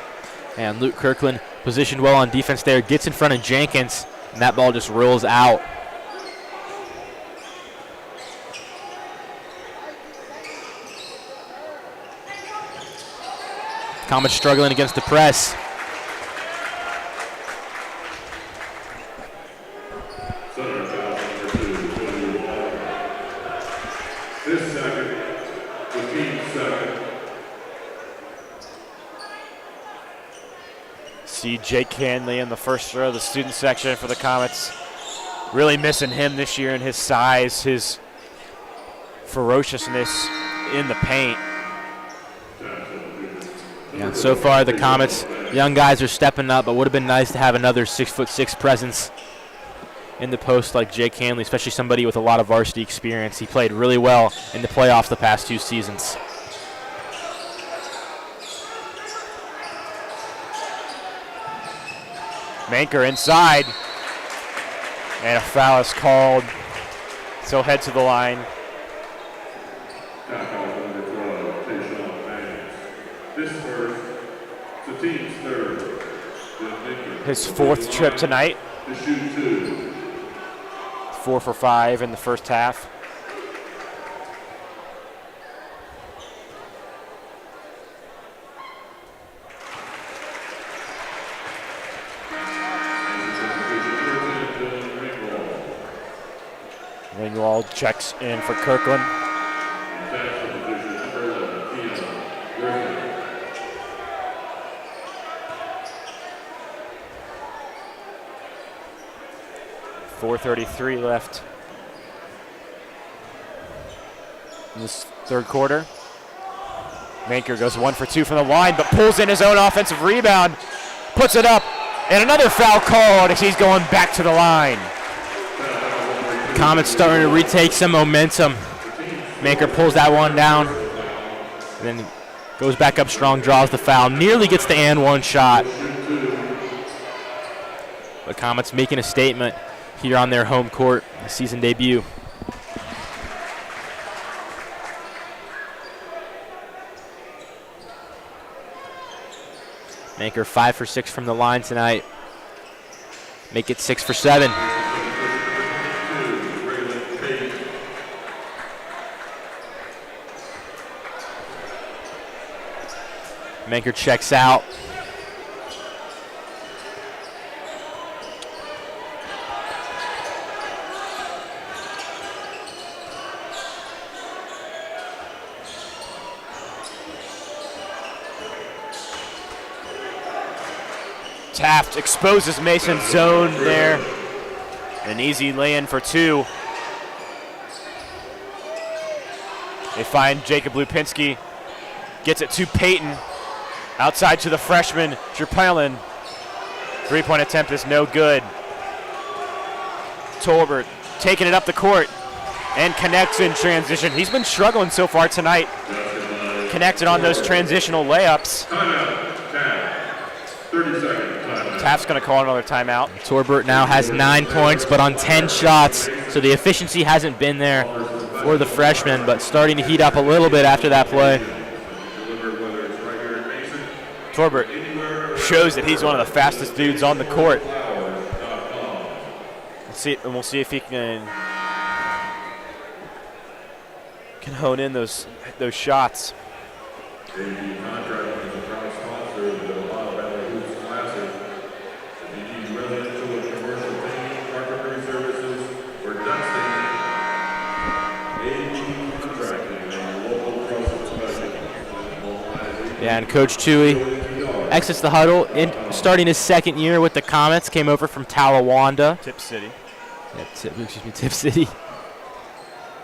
And Luke Kirkland positioned well on defense there. Gets in front of Jenkins, and that ball just rolls out. Comets struggling against the press. Center foul number 2, This second, the team second. See Jake Hanley in the first row of the student section for the Comets. Really missing him this year in his size, his ferociousness in the paint. Yeah, so far the Comets, young guys are stepping up, but would have been nice to have another 6'6" presence in the post like Jake Hanley, especially somebody with a lot of varsity experience. He played really well in the playoffs the past 2 seasons. Manker inside. And a foul is called. So head to the line. This first, the team's third. His 4th trip tonight. To shoot 2. 4 for 5 in the first half. Ringwald checks in for Kirkland. .433 left in this third quarter. Manker goes 1 for 2 from the line, but pulls in his own offensive rebound, puts it up, and another foul called as he's going back to the line. Comets starting to retake some momentum. Manker pulls that one down, and then goes back up strong, draws the foul, nearly gets the and one shot. The Comets making a statement here on their home court, the season debut. Manker 5 for 6 from the line tonight. Make it 6 for 7. Manker checks out. Taft exposes Mason's zone there. An easy lay-in for 2. They find Jacob Lupinski. Gets it to Peyton. Outside to the freshman, Jerpelin. 3-point attempt is no good. Tolbert taking it up the court and connects in transition. He's been struggling so far tonight. Connected on those transitional layups. Timeout, 30 seconds, timeout. Taft's going to call another timeout. Torbert now has 9 points, but on 10 shots, so the efficiency hasn't been there for the freshman, but starting to heat up a little bit after that play. Torbert shows that he's one of the fastest dudes on the court. We'll see if he can hone in those shots. Yeah, and Coach Chewy exits the huddle, starting his second year with the Comets, came over from Talawanda. Tip City. Yeah, Tip City.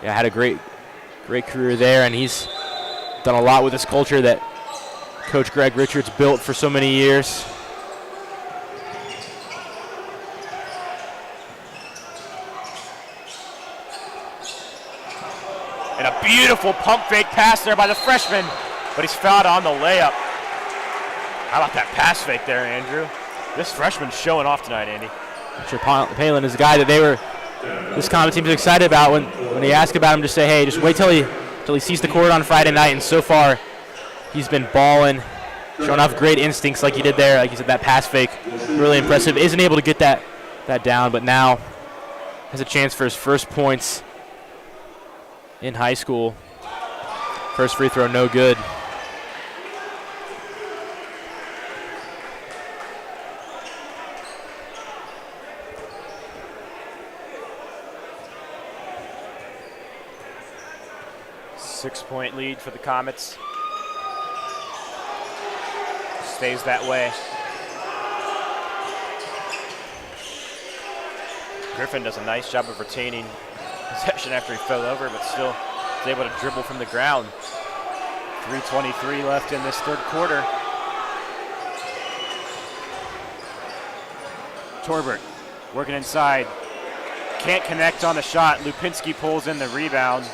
Yeah, had a great career there, and he's done a lot with this culture that Coach Greg Richards built for so many years. And a beautiful pump fake pass there by the freshman, but he's fouled on the layup. How about that pass fake there, Andrew? This freshman's showing off tonight, Andy. Sure, Palin is a guy that this Comet team is excited about. When they ask about him, just say, hey, just wait till he sees the court on Friday night. And so far, he's been balling, showing off great instincts like he did there. Like you said, that pass fake, really impressive. Isn't able to get that down, but now has a chance for his first points in high school. First free throw, no good. Six-point lead for the Comets. Stays that way. Griffin does a nice job of retaining possession after he fell over, but still is able to dribble from the ground. 3:23 left in this third quarter. Torbert working inside. Can't connect on the shot. Lupinski pulls in the rebound.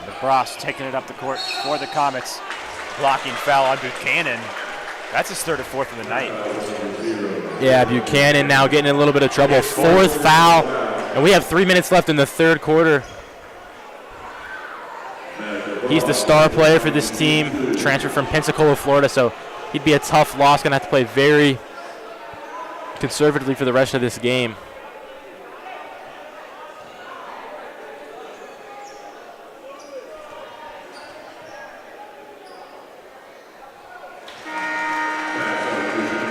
LeBros taking it up the court for the Comets. Blocking foul on Buchanan. That's his third or fourth of the night. Yeah, Buchanan now getting in a little bit of trouble. Fourth foul, and we have 3 minutes left in the third quarter. He's the star player for this team, transferred from Pensacola, Florida, so he'd be a tough loss. Going to have to play very conservatively for the rest of this game.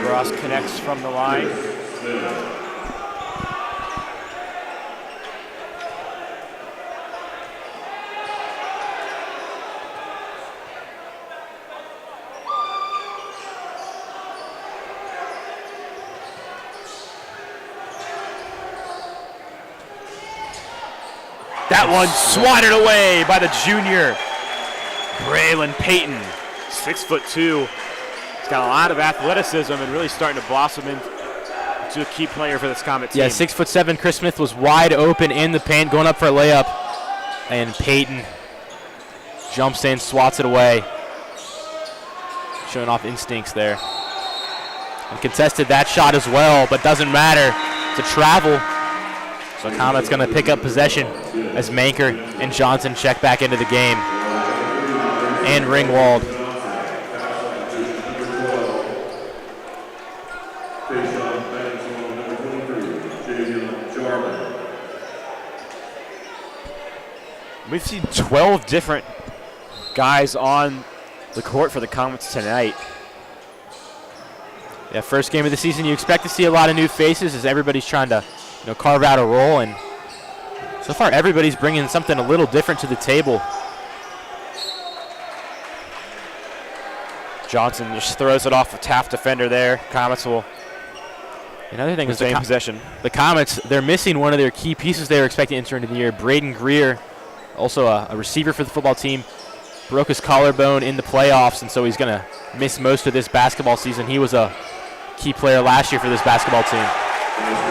Ross connects from the line. That one swatted away by the junior, Braylon Payton, 6'2". He's got a lot of athleticism and really starting to blossom into a key player for this Comet team. Yeah, 6'7". Chris Smith was wide open in the paint, going up for a layup, and Payton jumps in, swats it away, showing off instincts there. And contested that shot as well, but doesn't matter. It's a travel. So Comet's going to pick up possession as Manker and Johnson check back into the game. And Ringwald. We've seen 12 different guys on the court for the Comets tonight. Yeah, first game of the season, you expect to see a lot of new faces as everybody's trying to carve out a role, and so far everybody's bringing something a little different to the table. Johnson just throws it off a Taft defender there. Comets will Another thing is possession. The Comets, they're missing one of their key pieces they were expecting to enter into the year. Braden Greer, also a receiver for the football team, broke his collarbone in the playoffs, and so he's going to miss most of this basketball season. He was a key player last year for this basketball team.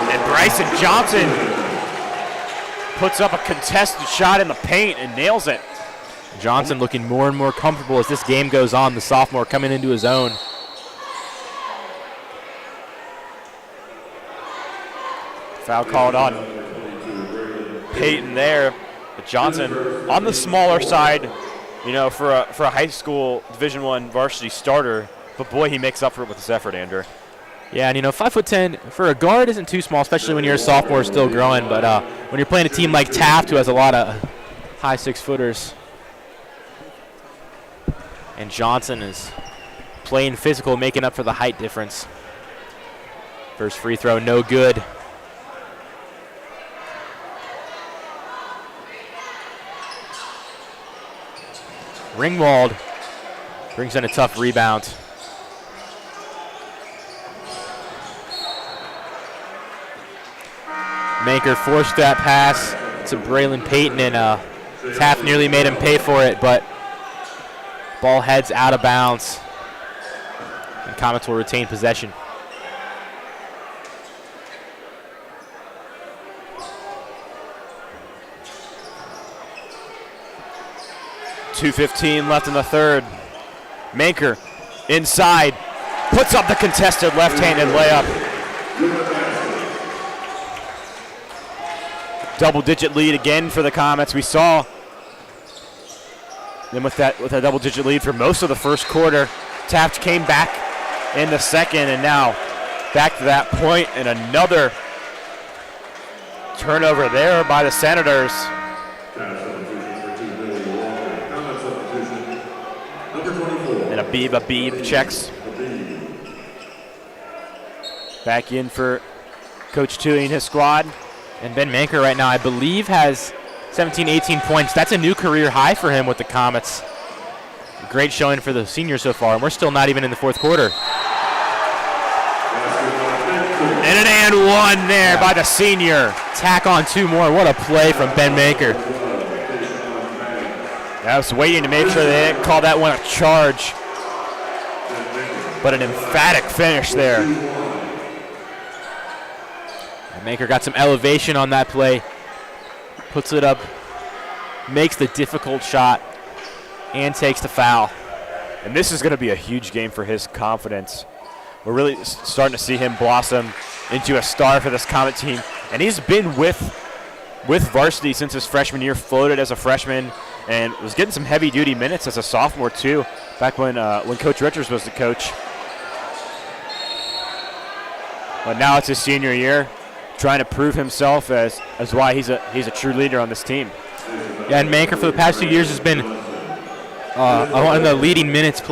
And Bryson Johnson puts up a contested shot in the paint and nails it. Johnson looking more and more comfortable as this game goes on, the sophomore coming into his own. Foul called on Peyton there. But Johnson on the smaller side, you know, for a high school Division I varsity starter. But boy, he makes up for it with his effort, Andrew. Yeah, and 5'10" for a guard isn't too small, especially when you're a sophomore still growing. But when you're playing a team like Taft, who has a lot of high 6-footers, and Johnson is playing physical, making up for the height difference. First free throw, no good. Ringwald brings in a tough rebound. Maker forced that pass to Braylon Payton, and Taft nearly made him pay for it, but ball heads out of bounds. And Comets will retain possession. .2:15 left in the third. Manker inside, puts up the contested left-handed layup. Double-digit lead again for the Comets. We saw them with a double-digit lead for most of the first quarter. Taft came back in the second, and now back to that point, and another turnover there by the Senators. And Abib checks. Back in for Coach Toohey and his squad. And Ben Manker right now, I believe, has 17, 18 points. That's a new career high for him with the Comets. Great showing for the senior so far, and we're still not even in the fourth quarter. And an and one there by the senior. Tack on 2 more. What a play from Ben Manker. I was waiting to make sure they didn't call that one a charge. But an emphatic finish there. Manker got some elevation on that play. Puts it up, makes the difficult shot, and takes the foul. And this is going to be a huge game for his confidence. We're really starting to see him blossom into a star for this Comet team. And he's been with varsity since his freshman year, floated as a freshman, and was getting some heavy-duty minutes as a sophomore, too, back when Coach Richards was the coach. But now it's his senior year, trying to prove himself as why he's a true leader on this team. Yeah, and Manker for the past 2 years has been one of the leading minutes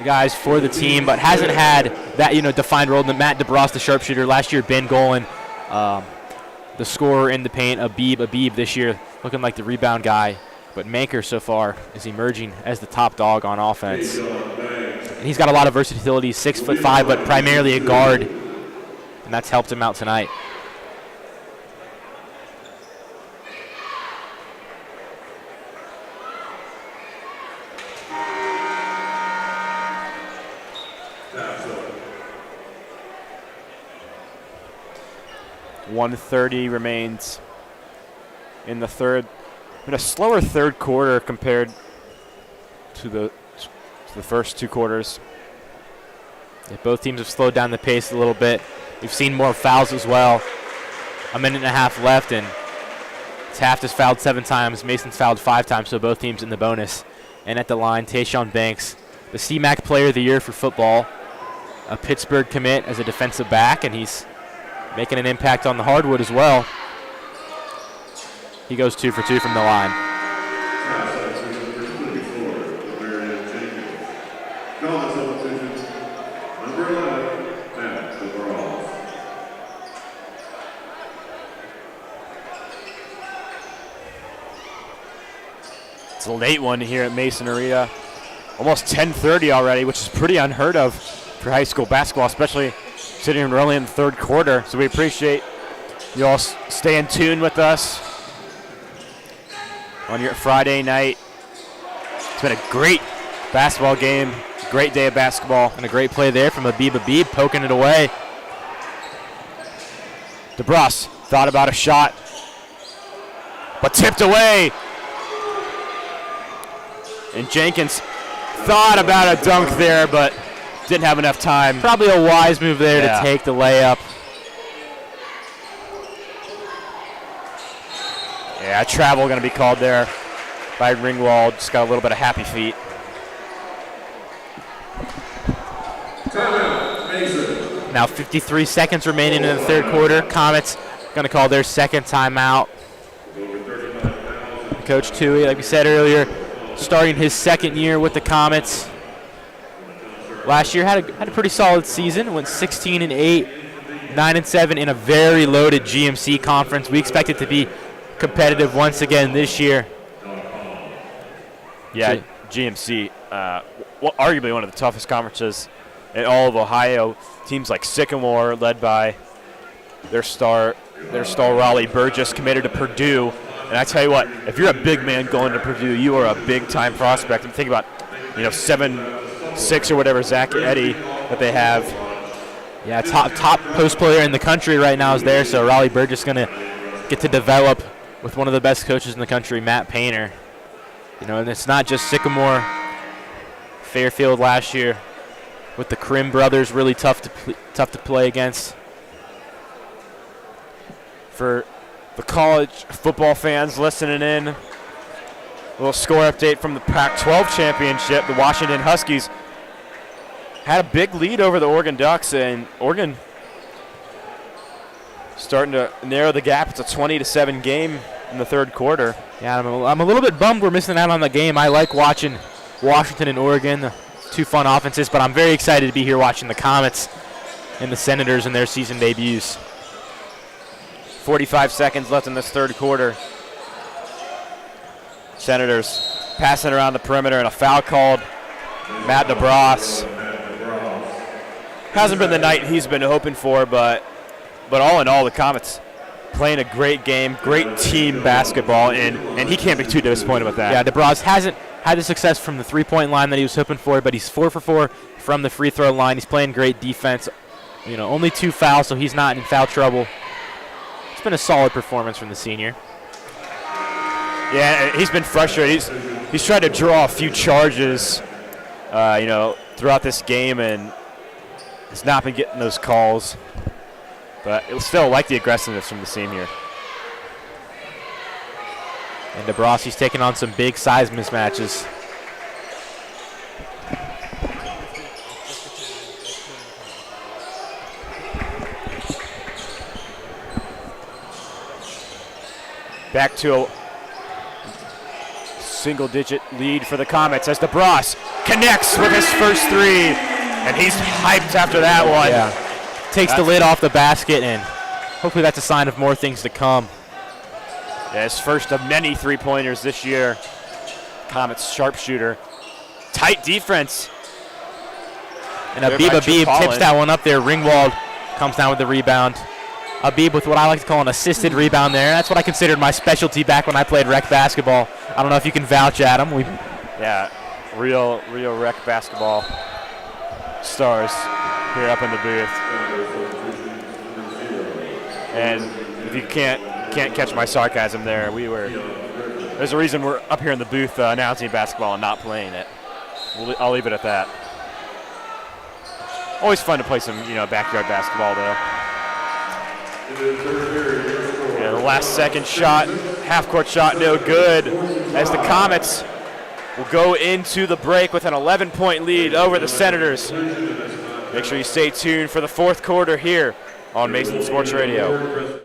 guys for the team, but hasn't had that defined role. Matt DeBras, the sharpshooter, last year Ben Golan, the scorer in the paint. Abib this year looking like the rebound guy, but Manker so far is emerging as the top dog on offense. And he's got a lot of versatility. 6'5", but primarily a guard, and that's helped him out tonight. .130 remains in the third. In a slower third quarter compared to the first 2 quarters. Yeah, both teams have slowed down the pace a little bit. We've seen more fouls as well. 1.5 minutes left, and Taft has fouled 7 times. Mason's fouled 5 times, so both teams in the bonus. And at the line, Tayshawn Banks, the CMAC Player of the Year for football, a Pittsburgh commit as a defensive back, and he's making an impact on the hardwood as well. He goes 2 for 2 from the line. It's a late one here at Mason Arena. Almost 10:30 already, which is pretty unheard of for high school basketball, especially sitting early in the third quarter. So we appreciate you all staying tuned with us on your Friday night. It's been a great basketball game, great day of basketball. And a great play there from Abib poking it away. DeBras thought about a shot, but tipped away. And Jenkins thought about a dunk there, but didn't have enough time. Probably a wise move there to take the layup. Yeah, travel going to be called there by Ringwald. Just got a little bit of happy feet. Timeout, Mason. Now 53 seconds remaining in the third quarter. Comets going to call their second timeout. Coach Tui, like we said earlier, starting his second year with the Comets. Last year had a pretty solid season. Went 16-8, 9-7 in a very loaded GMC conference. We expect it to be competitive once again this year. Yeah, GMC, arguably one of the toughest conferences in all of Ohio. Teams like Sycamore, led by their star Raleigh Burgess, committed to Purdue. And I tell you what, if you're a big man going to Purdue, you are a big-time prospect. And think about, 7'6" or whatever Zach Eddy that they have. Yeah, top post player in the country right now is there. So Raleigh Burgess going to get to develop with one of the best coaches in the country, Matt Painter. And it's not just Sycamore. Fairfield last year with the Krim brothers, really tough to play against. For the college football fans listening in, a little score update from the Pac-12 championship. The Washington Huskies had a big lead over the Oregon Ducks, and Oregon starting to narrow the gap. It's a 20-7 game in the third quarter. Yeah, I'm a little bit bummed we're missing out on the game. I like watching Washington and Oregon, two fun offenses, but I'm very excited to be here watching the Comets and the Senators in their season debuts. 45 seconds left in this third quarter. Senators passing around the perimeter, and a foul called. Matt DeBras. Hasn't been the night he's been hoping for, but all in all, the Comets playing a great game, great team basketball, and he can't be too disappointed with that. Yeah, DeBras hasn't had the success from the three-point line that he was hoping for, but he's 4 for 4 from the free throw line. He's playing great defense. Only 2 fouls, so he's not in foul trouble. It's been a solid performance from the senior. Yeah, he's been frustrated. He's tried to draw a few charges, throughout this game, and has not been getting those calls. But it was still like the aggressiveness from the senior. And DeBrasi's taking on some big size mismatches. Back to a single-digit lead for the Comets as DeBras connects with his first three, and he's hyped after that one. Yeah, takes the lid off the basket, and hopefully that's a sign of more things to come. Yeah, his first of many three-pointers this year. Comets sharpshooter. Tight defense. And Abib tips that one up there. Ringwald comes down with the rebound. Abib with what I like to call an assisted rebound there. That's what I considered my specialty back when I played rec basketball. I don't know if you can vouch, Adam. Yeah, real rec basketball stars here up in the booth. And if you can't catch my sarcasm there, there's a reason we're up here in the booth announcing basketball and not playing it. I'll leave it at that. Always fun to play some backyard basketball though. And the last second shot, half-court shot, no good, as the Comets will go into the break with an 11-point lead over the Senators. Make sure you stay tuned for the fourth quarter here on Mason Sports Radio.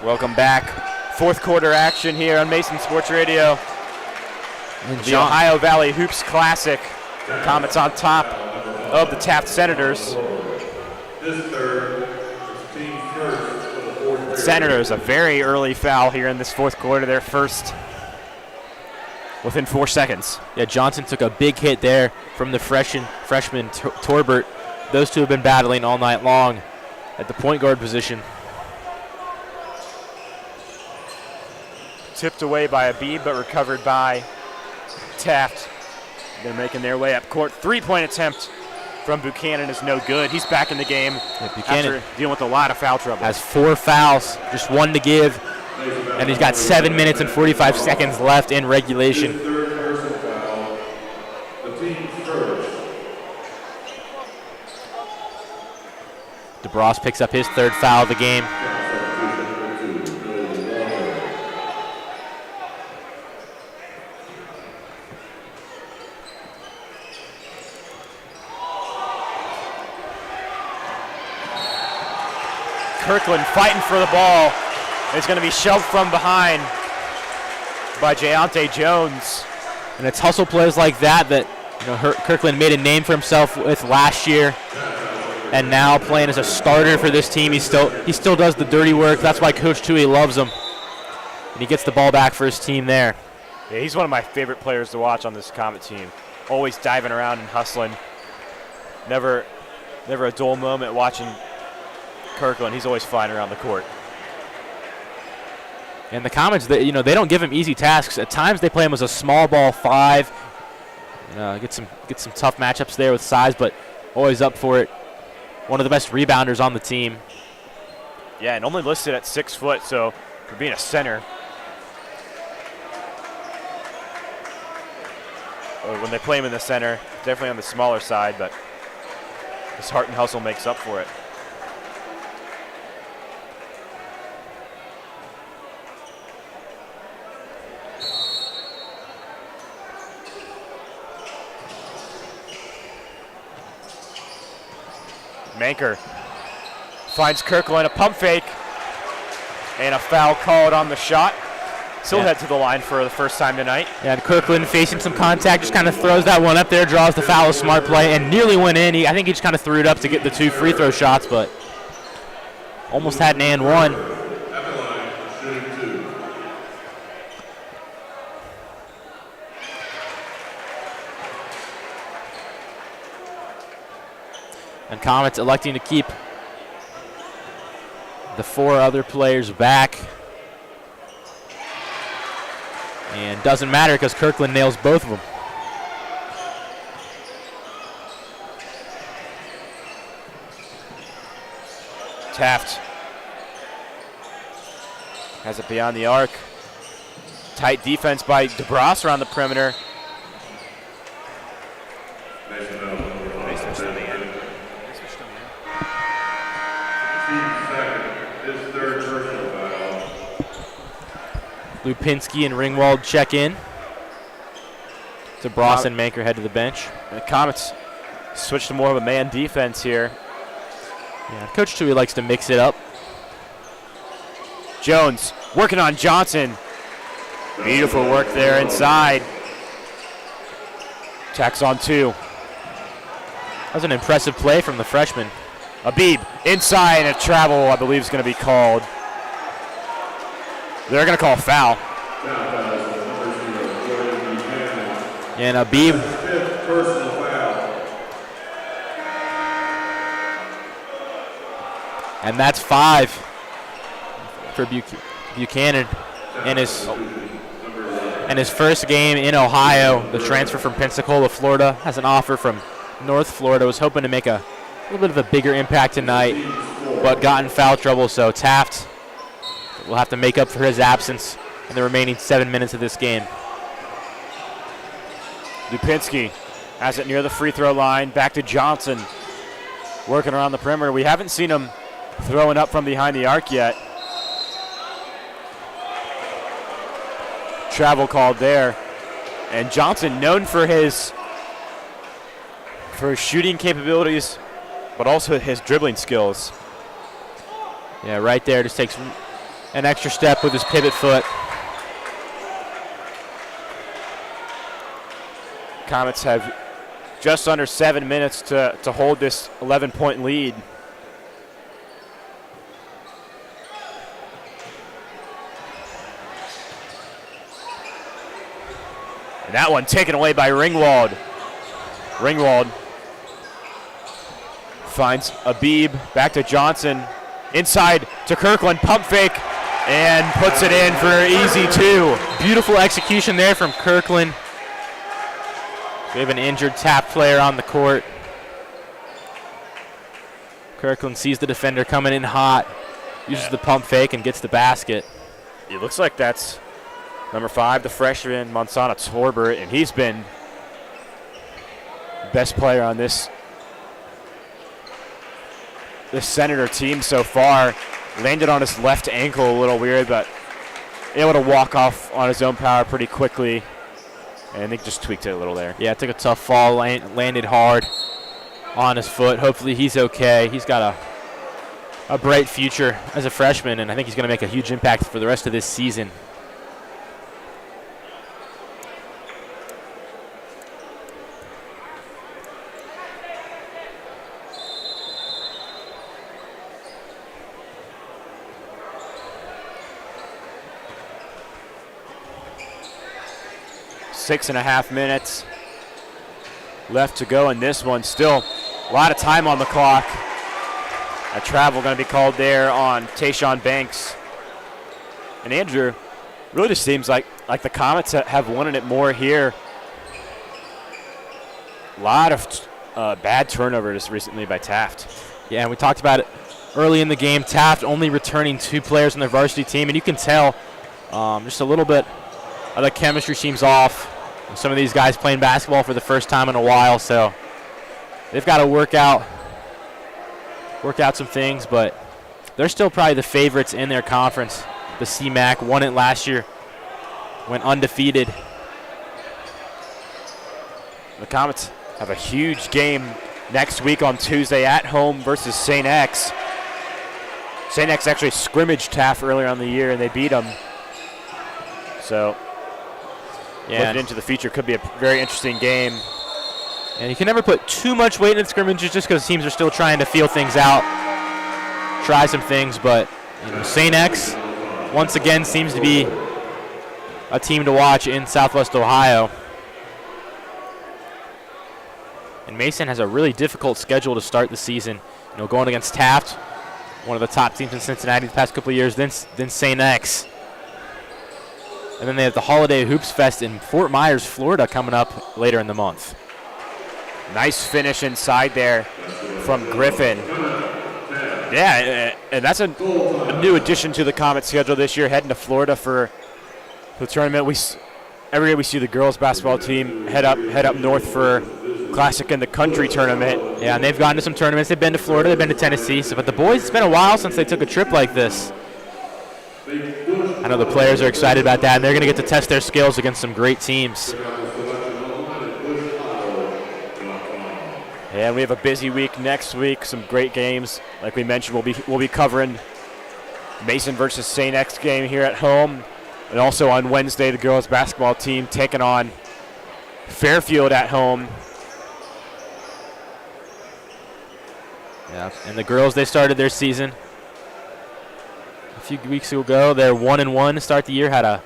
Welcome back. Fourth quarter action here on Mason Sports Radio. The Ohio Valley Hoops Classic. Comets on top of the Taft Senators. Senators, a very early foul here in this fourth quarter. Their first within 4 seconds. Yeah, Johnson took a big hit there from the freshman Torbert. Those two have been battling all night long at the point guard position. Tipped away by Abib, but recovered by Taft. They're making their way up court. Three-point attempt from Buchanan is no good. He's back in the game after dealing with a lot of foul trouble. Has 4 fouls, just 1 to give, and he's got 7 minutes and 45 seconds left in regulation. DeBras picks up his 3rd foul of the game. Kirkland fighting for the ball. It's going to be shoved from behind by Jayante Jones. And it's hustle plays like that Kirkland made a name for himself with last year, and now playing as a starter for this team. He still does the dirty work. That's why Coach Tui loves him. And he gets the ball back for his team there. Yeah, he's one of my favorite players to watch on this Comet team. Always diving around and hustling. Never a dull moment watching Kirkland. He's always flying around the court. And the Comets, they don't give him easy tasks. At times they play him as a small ball 5. Get some tough matchups there with size, but always up for it. One of the best rebounders on the team. Yeah, and only listed at 6 foot, so for being a center. When they play him in the center, definitely on the smaller side, but his heart and hustle makes up for it. Manker finds Kirkland a pump fake and a foul called on the shot. Still head to the line for the first time tonight. Yeah, and Kirkland facing some contact, just kind of throws that one up there, draws the foul, a smart play, and nearly went in. I think he just kind of threw it up to get the 2 free throw shots, but almost had an and one. And Comets electing to keep the 4 other players back. And doesn't matter because Kirkland nails both of them. Taft has it beyond the arc. Tight defense by DeBras around the perimeter. Lupinski and Ringwald check in. DeBras and Manker head to the bench. The Comets switch to more of a man defense here. Yeah, Coach Tui likes to mix it up. Jones working on Johnson. Beautiful work there inside. Tacks on 2. That was an impressive play from the freshman. Abib inside, and a travel, I believe, is going to be called. They're going to call a foul. And Abib. And that's 5 for Buchanan in his first game in Ohio. The transfer from Pensacola, Florida, has an offer from North Florida. Was hoping to make a little bit of a bigger impact tonight, but got in foul trouble, so Taft will have to make up for his absence in the remaining 7 minutes of this game. Lupinski has it near the free throw line. Back to Johnson, working around the perimeter. We haven't seen him throwing up from behind the arc yet. Travel called there. And Johnson, known for his shooting capabilities, but also his dribbling skills. Yeah, right there. Just takes an extra step with his pivot foot. Comets have just under 7 minutes to hold this 11-point lead. And that one taken away by Ringwald. Ringwald finds Abib, back to Johnson, inside to Kirkland, pump fake, and puts it in for easy 2. Beautiful execution there from Kirkland. We have an injured Taft player on the court. Kirkland sees the defender coming in hot, uses the pump fake, and gets the basket. It looks like that's number 5, the freshman, Monsana Torbert, and he's been best player on this Senator team so far. Landed on his left ankle a little weird, but able to walk off on his own power pretty quickly. And I think just tweaked it a little there. Yeah, took a tough fall, landed hard on his foot. Hopefully he's okay. He's got a bright future as a freshman, and I think he's going to make a huge impact for the rest of this season. Six and a half minutes left to go in this one. Still a lot of time on the clock. A travel going to be called there on Tayshawn Banks. And Andrew, really just seems like the Comets have wanted it more here. A lot of bad turnovers recently by Taft. Yeah, and we talked about it early in the game. Taft only returning 2 players on their varsity team, and you can tell just a little bit of the chemistry seems off. Some of these guys playing basketball for the first time in a while, so they've got to work out some things, but they're still probably the favorites in their conference. The CMAC won it last year, went undefeated. The Comets have a huge game next week on Tuesday at home versus St. X. St. X actually scrimmaged Taft earlier on the year, and they beat them. So looking into the future, could be a very interesting game. And you can never put too much weight in scrimmages just because teams are still trying to feel things out, try some things. But St. X, once again, seems to be a team to watch in Southwest Ohio. And Mason has a really difficult schedule to start the season. Going against Taft, one of the top teams in Cincinnati the past couple of years, then St. X. And then they have the Holiday Hoops Fest in Fort Myers, Florida, coming up later in the month. Nice finish inside there from Griffin. Yeah, and that's a new addition to the Comet schedule this year, heading to Florida for the tournament. Every year we see the girls basketball team head up north for Classic in the Country tournament. Yeah, and they've gone to some tournaments. They've been to Florida, they've been to Tennessee. But the boys, it's been a while since they took a trip like this. I know the players are excited about that, and they're going to get to test their skills against some great teams. And we have a busy week next week, some great games. Like we mentioned, we'll be covering Mason versus St. X game here at home. And also on Wednesday, the girls basketball team taking on Fairfield at home. Yeah, and the girls, they started their season a few weeks ago. They're 1-1 to start the year, had a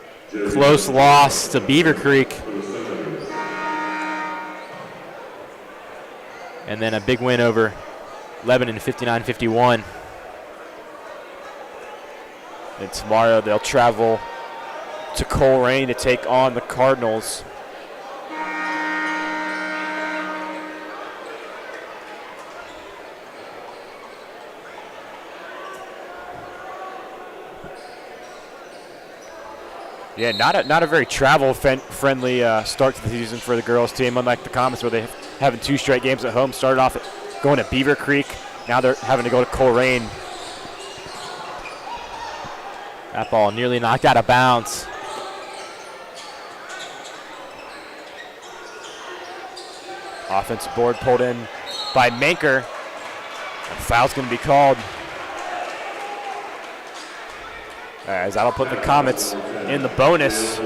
close loss to Beaver Creek. And then a big win over Lebanon, 59-51. And tomorrow they'll travel to Coleraine to take on the Cardinals. Yeah, not a very travel-friendly start to the season for the girls team, unlike the Comets where they having 2 straight games at home. Started off going to Beaver Creek. Now they're having to go to Coleraine. That ball nearly knocked out of bounds. Offensive board pulled in by Manker. A foul's going to be called. As that'll put the Comets in the bonus.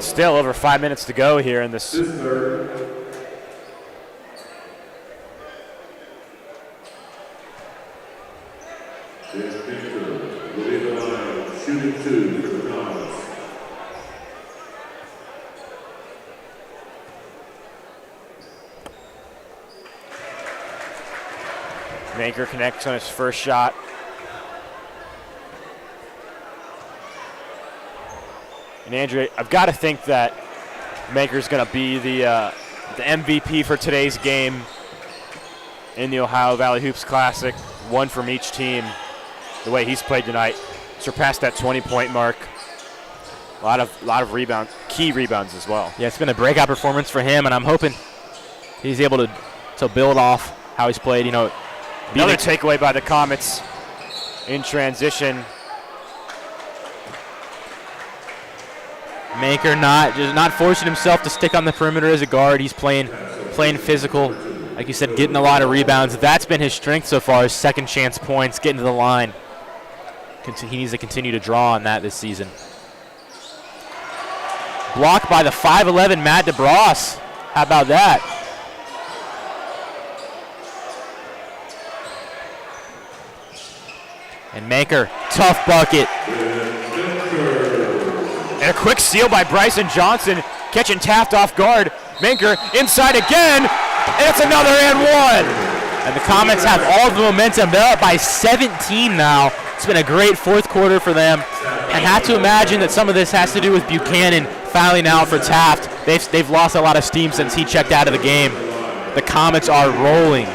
Still over 5 minutes to go here in this. Shooting 2 for the Comets. Manker connects on his first shot. And Andrew, I've got to think that Manker's going to be the MVP for today's game in the Ohio Valley Hoops Classic. One from each team. The way he's played tonight, surpassed that 20-point mark. A lot of rebound, key rebounds as well. Yeah, it's been a breakout performance for him, and I'm hoping he's able to build off how he's played. Another takeaway by the Comets in transition. Manker not forcing himself to stick on the perimeter as a guard. He's playing physical. Like you said, getting a lot of rebounds. That's been his strength so far, his second chance points, getting to the line. He needs to continue to draw on that this season. Blocked by the 5'11" Matt DeBras. How about that? And Manker, tough bucket. And a quick steal by Bryson Johnson, catching Taft off guard. Manker inside again, and it's another and one. And the Comets have all the momentum. They're up by 17 now. It's been a great fourth quarter for them. And have to imagine that some of this has to do with Buchanan fouling out for Taft. They've lost a lot of steam since he checked out of the game. The Comets are rolling.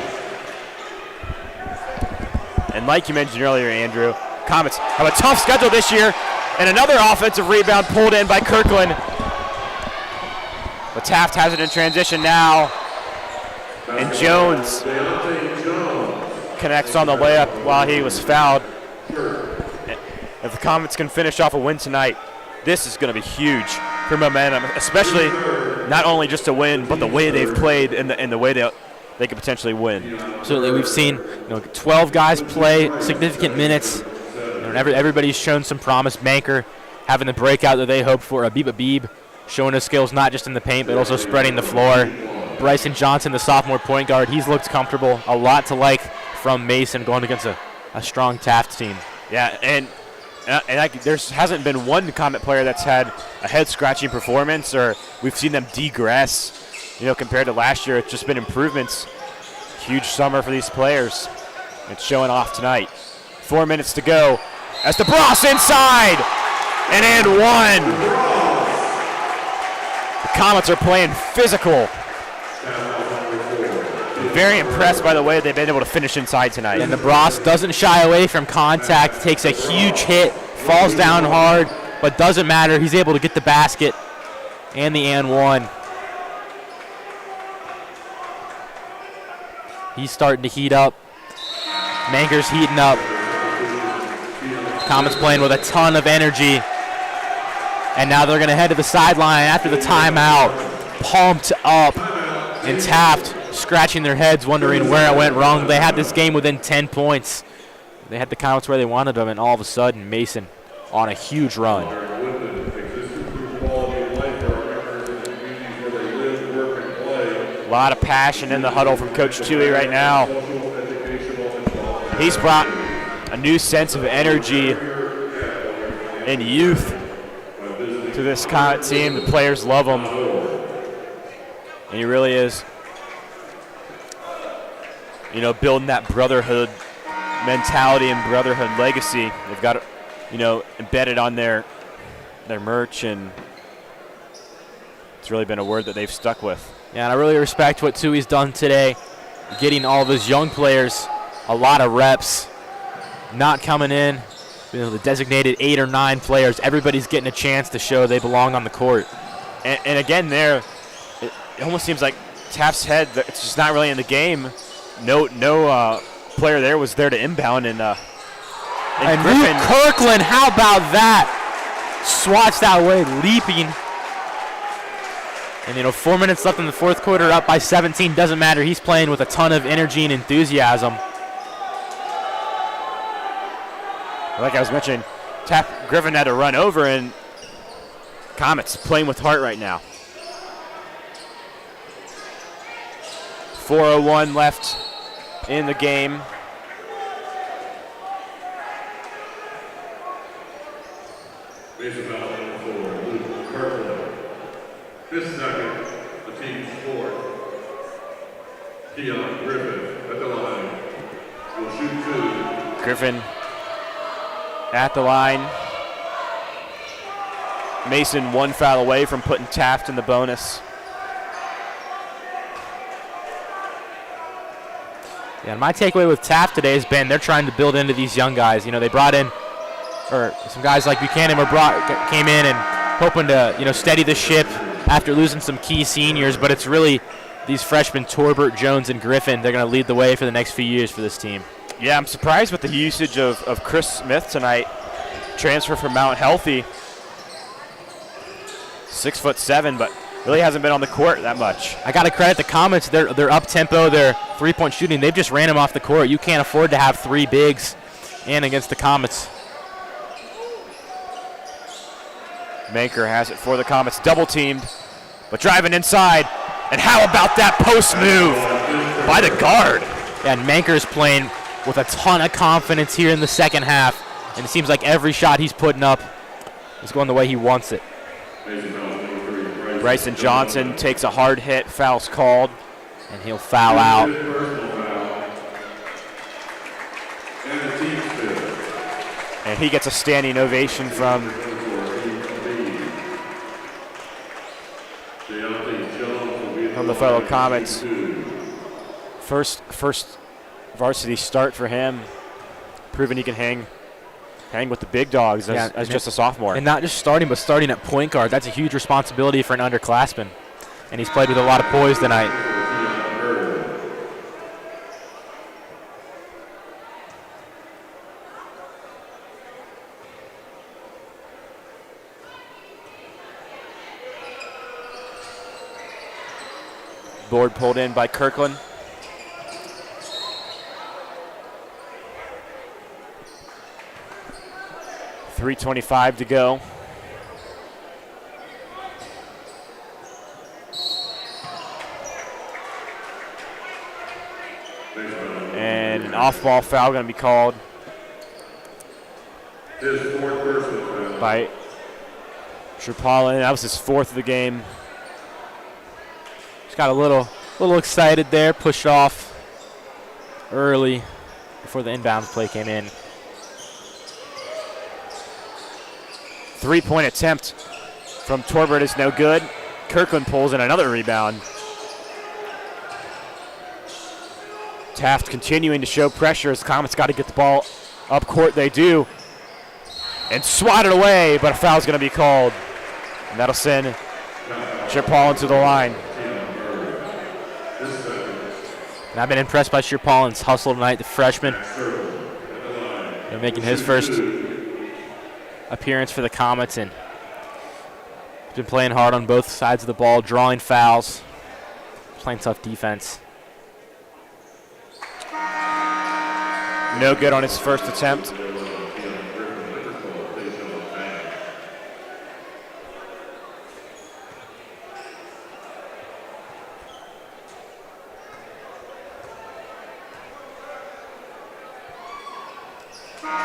And like you mentioned earlier, Andrew, Comets have a tough schedule this year, and another offensive rebound pulled in by Kirkland. But Taft has it in transition now. And Jones connects on the layup while he was fouled. If the Comets can finish off a win tonight, this is going to be huge for momentum, especially not only just to win, but the way they've played and the way they could potentially win. Absolutely, we've seen 12 guys play significant minutes. Everybody's shown some promise. Manker having the breakout that they hoped for. Abib showing his skills not just in the paint, but also spreading the floor. Bryson Johnson, the sophomore point guard, he's looked comfortable. A lot to like from Mason going against a strong Taft team. Yeah, and there hasn't been one Comet player that's had a head-scratching performance, or we've seen them degress. Compared to last year, it's just been improvements. Huge summer for these players. It's showing off tonight. 4 minutes to go. As DeBras inside, and one. The Comets are playing physical. Very impressed by the way they've been able to finish inside tonight. And DeBras doesn't shy away from contact, takes a huge hit, falls down hard, but doesn't matter. He's able to get the basket and the and one. He's starting to heat up. Manker's heating up. Comets playing with a ton of energy. And now they're going to head to the sideline after the timeout. Pumped up. And Taft scratching their heads, wondering where it went wrong. They had this game within 10 points. They had the Comets where they wanted them, and all of a sudden, Mason on a huge run. A lot of passion in the huddle from Coach Toohey right now. He's brought a new sense of energy and youth to this Comet team. The players love him. And he really is, building that brotherhood mentality and brotherhood legacy. They've got it, embedded on their merch, and it's really been a word that they've stuck with. Yeah, and I really respect what Toohey's done today, getting all of his young players a lot of reps, not coming in, the designated 8 or 9 players. Everybody's getting a chance to show they belong on the court. And again, it almost seems like Taft's head, it's just not really in the game. No player there was there to inbound, and Griffin. Kirkland, how about that? Swats that way, leaping. And 4 minutes left in the fourth quarter, up by 17. Doesn't matter. He's playing with a ton of energy and enthusiasm. Like I was mentioning, Griffin had to run over, and Comets playing with heart right now. 4:01 left in the game. Base about for Luke Kirkland. This second, the team's fourth. Keon Griffin at the line. Will shoot 2. Griffin at the line. Mason 1 foul away from putting Taft in the bonus. Yeah, and my takeaway with Taft today has been they're trying to build into these young guys. You know, they brought in, or some guys like Buchanan came in and hoping to, steady the ship after losing some key seniors, but it's really these freshmen, Torbert, Jones, and Griffin, they're going to lead the way for the next few years for this team. Yeah, I'm surprised with the usage of Chris Smith tonight. Transfer from Mount Healthy. 6'7", but really hasn't been on the court that much. I got to credit the Comets. They're up-tempo. Their three-point shooting, they've just ran him off the court. You can't afford to have 3 bigs and against the Comets. Manker has it for the Comets, double-teamed, but driving inside. And how about that post move by the guard? Yeah, and Manker's playing with a ton of confidence here in the second half, and it seems like every shot he's putting up is going the way he wants it. Bryson Johnson takes a hard hit, foul's called, and he'll foul out. And he gets a standing ovation from the fellow Comets. First varsity start for him, proving he can hang with the big dogs as just a sophomore. And not just starting, but starting at point guard. That's a huge responsibility for an underclassman. And he's played with a lot of poise tonight. Board pulled in by Kirkland. .325 to go. And an off-ball foul going to be called by Sherpaulin. That was his 4th of the game. Just got a little excited there, pushed off early before the inbound play came in. 3-point attempt from Torbert is no good. Kirkland pulls in another rebound. Taft continuing to show pressure as Comets got to get the ball up court. They do. And swatted away, but a foul's going to be called. And that'll send Sherpaulin to the line. And I've been impressed by Sherpaulin's hustle tonight, the freshman. Making his first appearance for the Comets, and he's been playing hard on both sides of the ball, drawing fouls, playing tough defense. No good on his first attempt.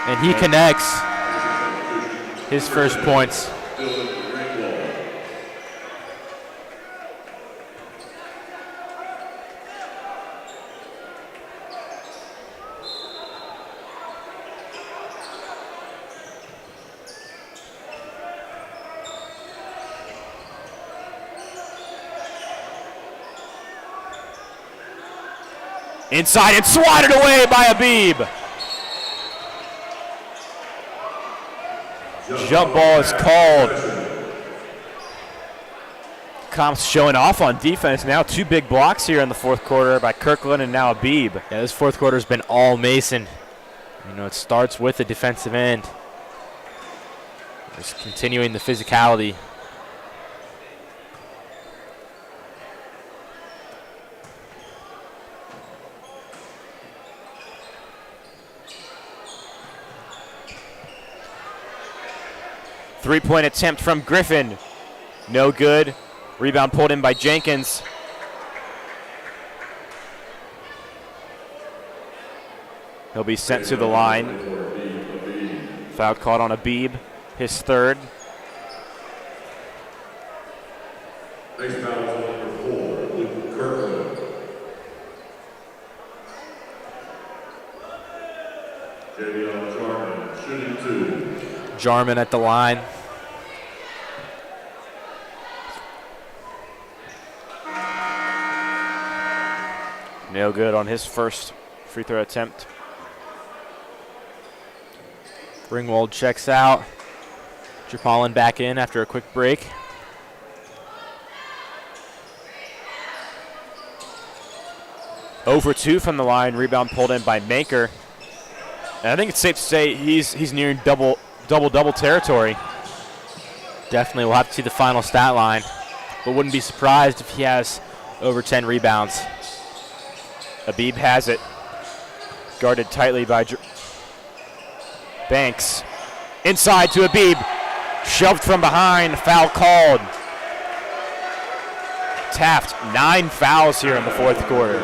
And he connects his first points. Inside and swatted away by Abib. Jump ball is called. Comps showing off on defense now. 2 big blocks here in the 4th quarter by Kirkland and now Abib. Yeah, this 4th quarter has been all Mason. It starts with the defensive end. Just continuing the physicality. Three-point attempt from Griffin. No good. Rebound pulled in by Jenkins. He'll be sent to the line. Foul caught on Abib, his third. Next foul is on number 4, Luke Kirkland. Javion Jarman, shooting 2. Jarman at the line. No good on his first free throw attempt. Ringwald checks out. Japalin back in after a quick break. Over 2 from the line. Rebound pulled in by Maker. And I think it's safe to say he's nearing double territory. Definitely we'll have to see the final stat line, but wouldn't be surprised if he has over 10 rebounds. Abib has it. Guarded tightly by Banks. Inside to Abib. Shoved from behind. Foul called. Taft, 9 fouls here in the fourth quarter.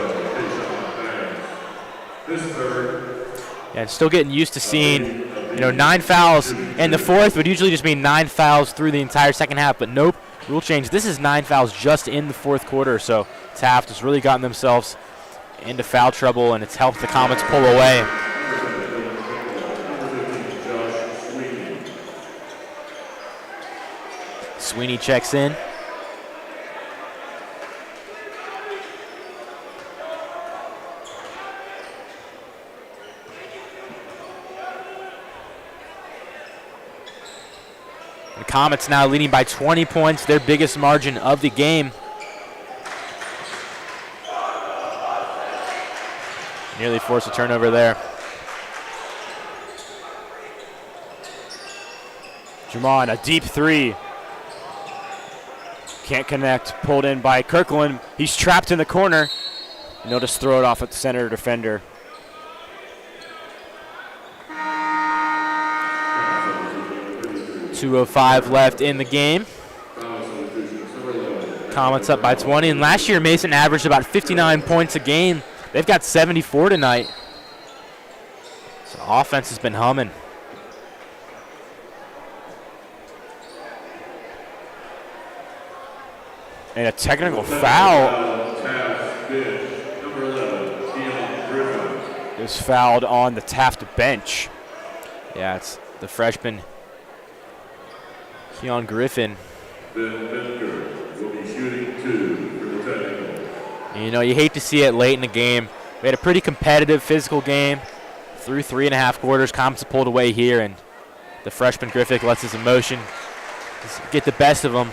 Yeah, still getting used to seeing, 9 fouls in the fourth would usually just mean 9 fouls through the entire second half, but nope, rule change. This is 9 fouls just in the fourth quarter, so Taft has really gotten themselves into foul trouble, and it's helped the Comets pull away. Sweeney checks in. The Comets now leading by 20 points, their biggest margin of the game. Nearly forced a turnover there. Jermon, a deep three. Can't connect. Pulled in by Kirkland. He's trapped in the corner. And he'll just throw it off at the center defender. .205 left in the game. Comets up by 20. And last year, Mason averaged about 59 points a game. They've got 74 tonight. So offense has been humming. And a technical foul is fouled on the Taft bench. Yeah, it's the freshman, Keon Griffin. Will be shooting 2 for the technical. You hate to see it late in the game. We had a pretty competitive, physical game through 3.5 quarters. Comets pulled away here, and the freshman Griffin lets his emotion get the best of him.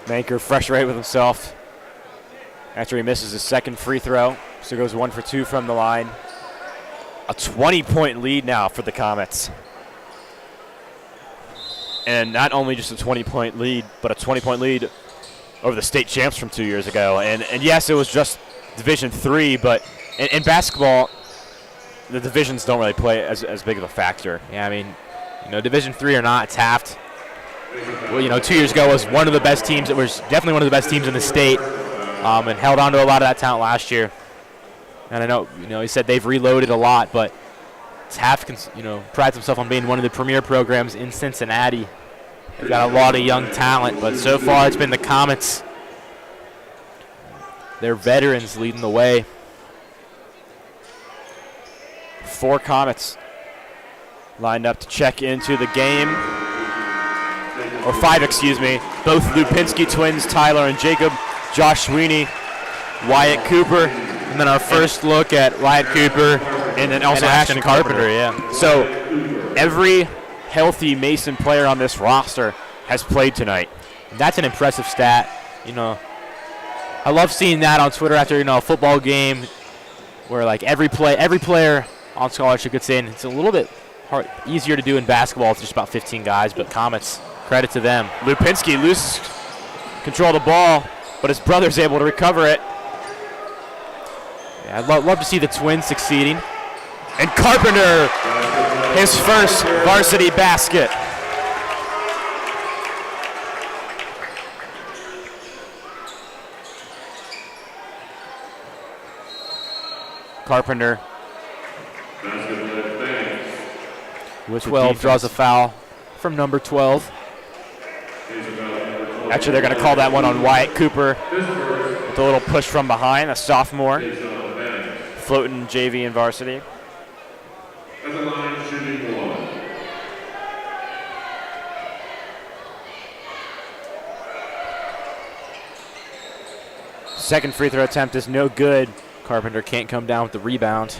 Manker frustrated with himself after he misses his second free throw. So goes 1 for 2 from the line. A 20-point lead now for the Comets. And not only just a 20-point lead, but a 20-point lead over the state champs from 2 years ago. And yes, it was just Division III, but in basketball, the divisions don't really play as big of a factor. Yeah, Division III or not, Taft, 2 years ago was one of the best teams. It was definitely one of the best teams in the state, and held on to a lot of that talent last year. And I know, he said they've reloaded a lot, but Taft, prides himself on being one of the premier programs in Cincinnati. They've got a lot of young talent, but so far it's been the Comets, their veterans, leading the way. 4 Comets lined up to check into the game. Or 5, excuse me. Both Lupinski twins, Tyler and Jacob, Josh Sweeney, Wyatt Cooper, and then our first look at Wyatt Cooper, and then also Ashton Carpenter. Yeah. So every healthy Mason player on this roster has played tonight. That's an impressive stat. I love seeing that on Twitter after a football game, where like every player on scholarship gets in. It's a little bit easier to do in basketball. It's just about 15 guys, but Comets, credit to them. Lupinski loses control of the ball, but his brother's able to recover it. Yeah, I'd love to see the Twins succeeding. And Carpenter, his first varsity basket. Carpenter with 12 draws a foul from number 12. Actually, they're going to call that one on Wyatt Cooper with a little push from behind, a sophomore, floating JV and varsity. At the line, shooting 1. Second free throw attempt is no good. Carpenter can't come down with the rebound.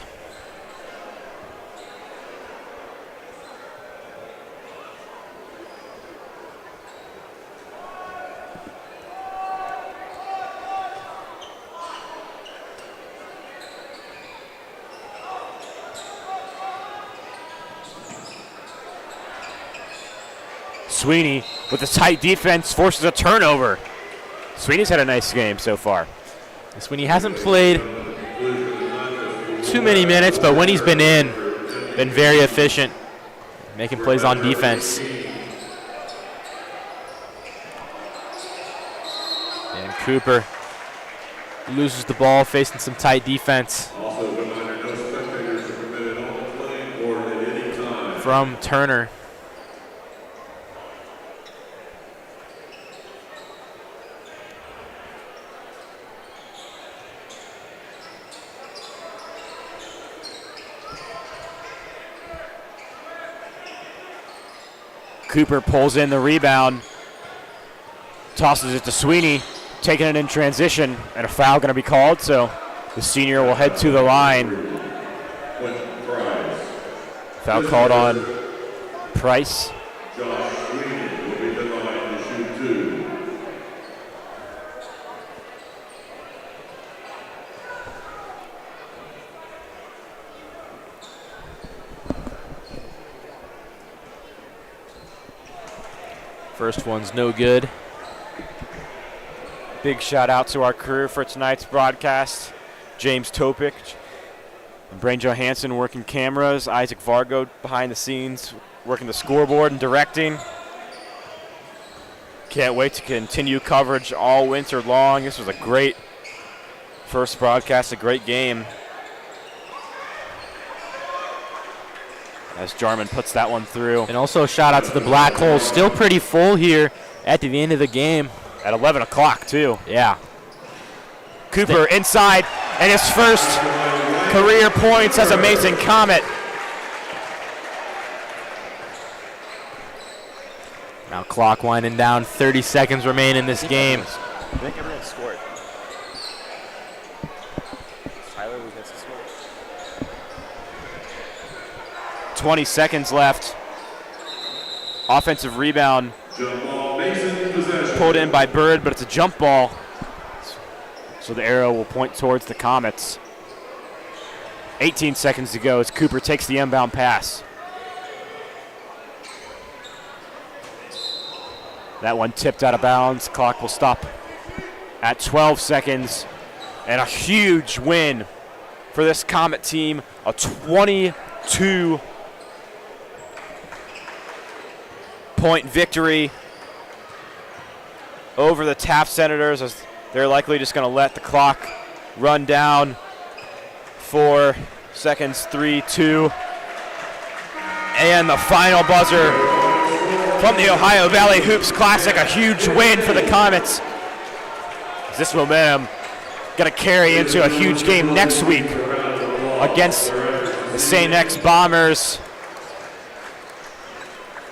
Sweeney with a tight defense forces a turnover. Sweeney's had a nice game so far. Sweeney hasn't played too many minutes, but when he's been in, been very efficient, making plays on defense. And Cooper loses the ball, facing some tight defense Also, reminder, no spectators are permitted on the plane or at any time. from Turner. Cooper pulls in the rebound, tosses it to Sweeney, taking it in transition, and a foul going to be called, so the senior will head to the line. Foul called on Price. Josh Sweeney will be the line to shoot 2. First one's no good. Big shout out to our crew for tonight's broadcast. James Topic, Brain Johansson working cameras, Isaac Vargo behind the scenes working the scoreboard and directing. Can't wait to continue coverage all winter long. This was a great first broadcast, a great game. As Jarman puts that one through. And also a shout out to the Black Hole, still pretty full here at the end of the game. At 11 o'clock, too. Yeah. Cooper inside, and his first career points as a Mason Comet. Now clock winding down, 30 seconds remain in this game. I think everyone scored. Tyler, we got to score. 20 seconds left. Offensive rebound Jump ball, Mason possession. pulled in by Bird, but it's a jump ball. So the arrow will point towards the Comets. 18 seconds to go as Cooper takes the inbound pass. That one tipped out of bounds. Clock will stop at 12 seconds. And a huge win for this Comet team. A 22-point victory over the Taft Senators, as they're likely just going to let the clock run down. 4 seconds, 3, 2. And the final buzzer from the Ohio Valley Hoops Classic, a huge win for the Comets. This momentum going to carry into a huge game next week against the St. X Bombers.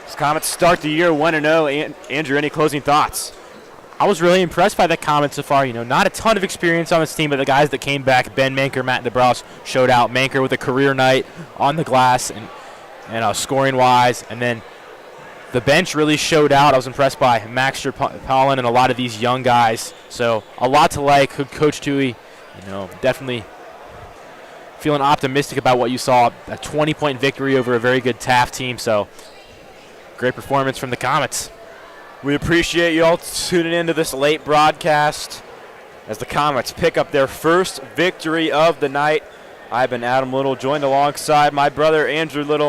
These Comets start the year 1-0. Andrew, any closing thoughts? I was really impressed by the Comets so far. You know, not a ton of experience on this team, but the guys that came back, Ben Manker, Matt DeBrouse, showed out. Manker with a career night on the glass and scoring-wise. And then the bench really showed out. I was impressed by Max Pollen and a lot of these young guys. So a lot to like. Coach Tui, definitely feeling optimistic about what you saw. A 20-point victory over a very good Taft team. So great performance from the Comets. We appreciate you all tuning into this late broadcast. as the Comets pick up their first victory of the night. I've been Adam Little, joined alongside my brother Andrew Little.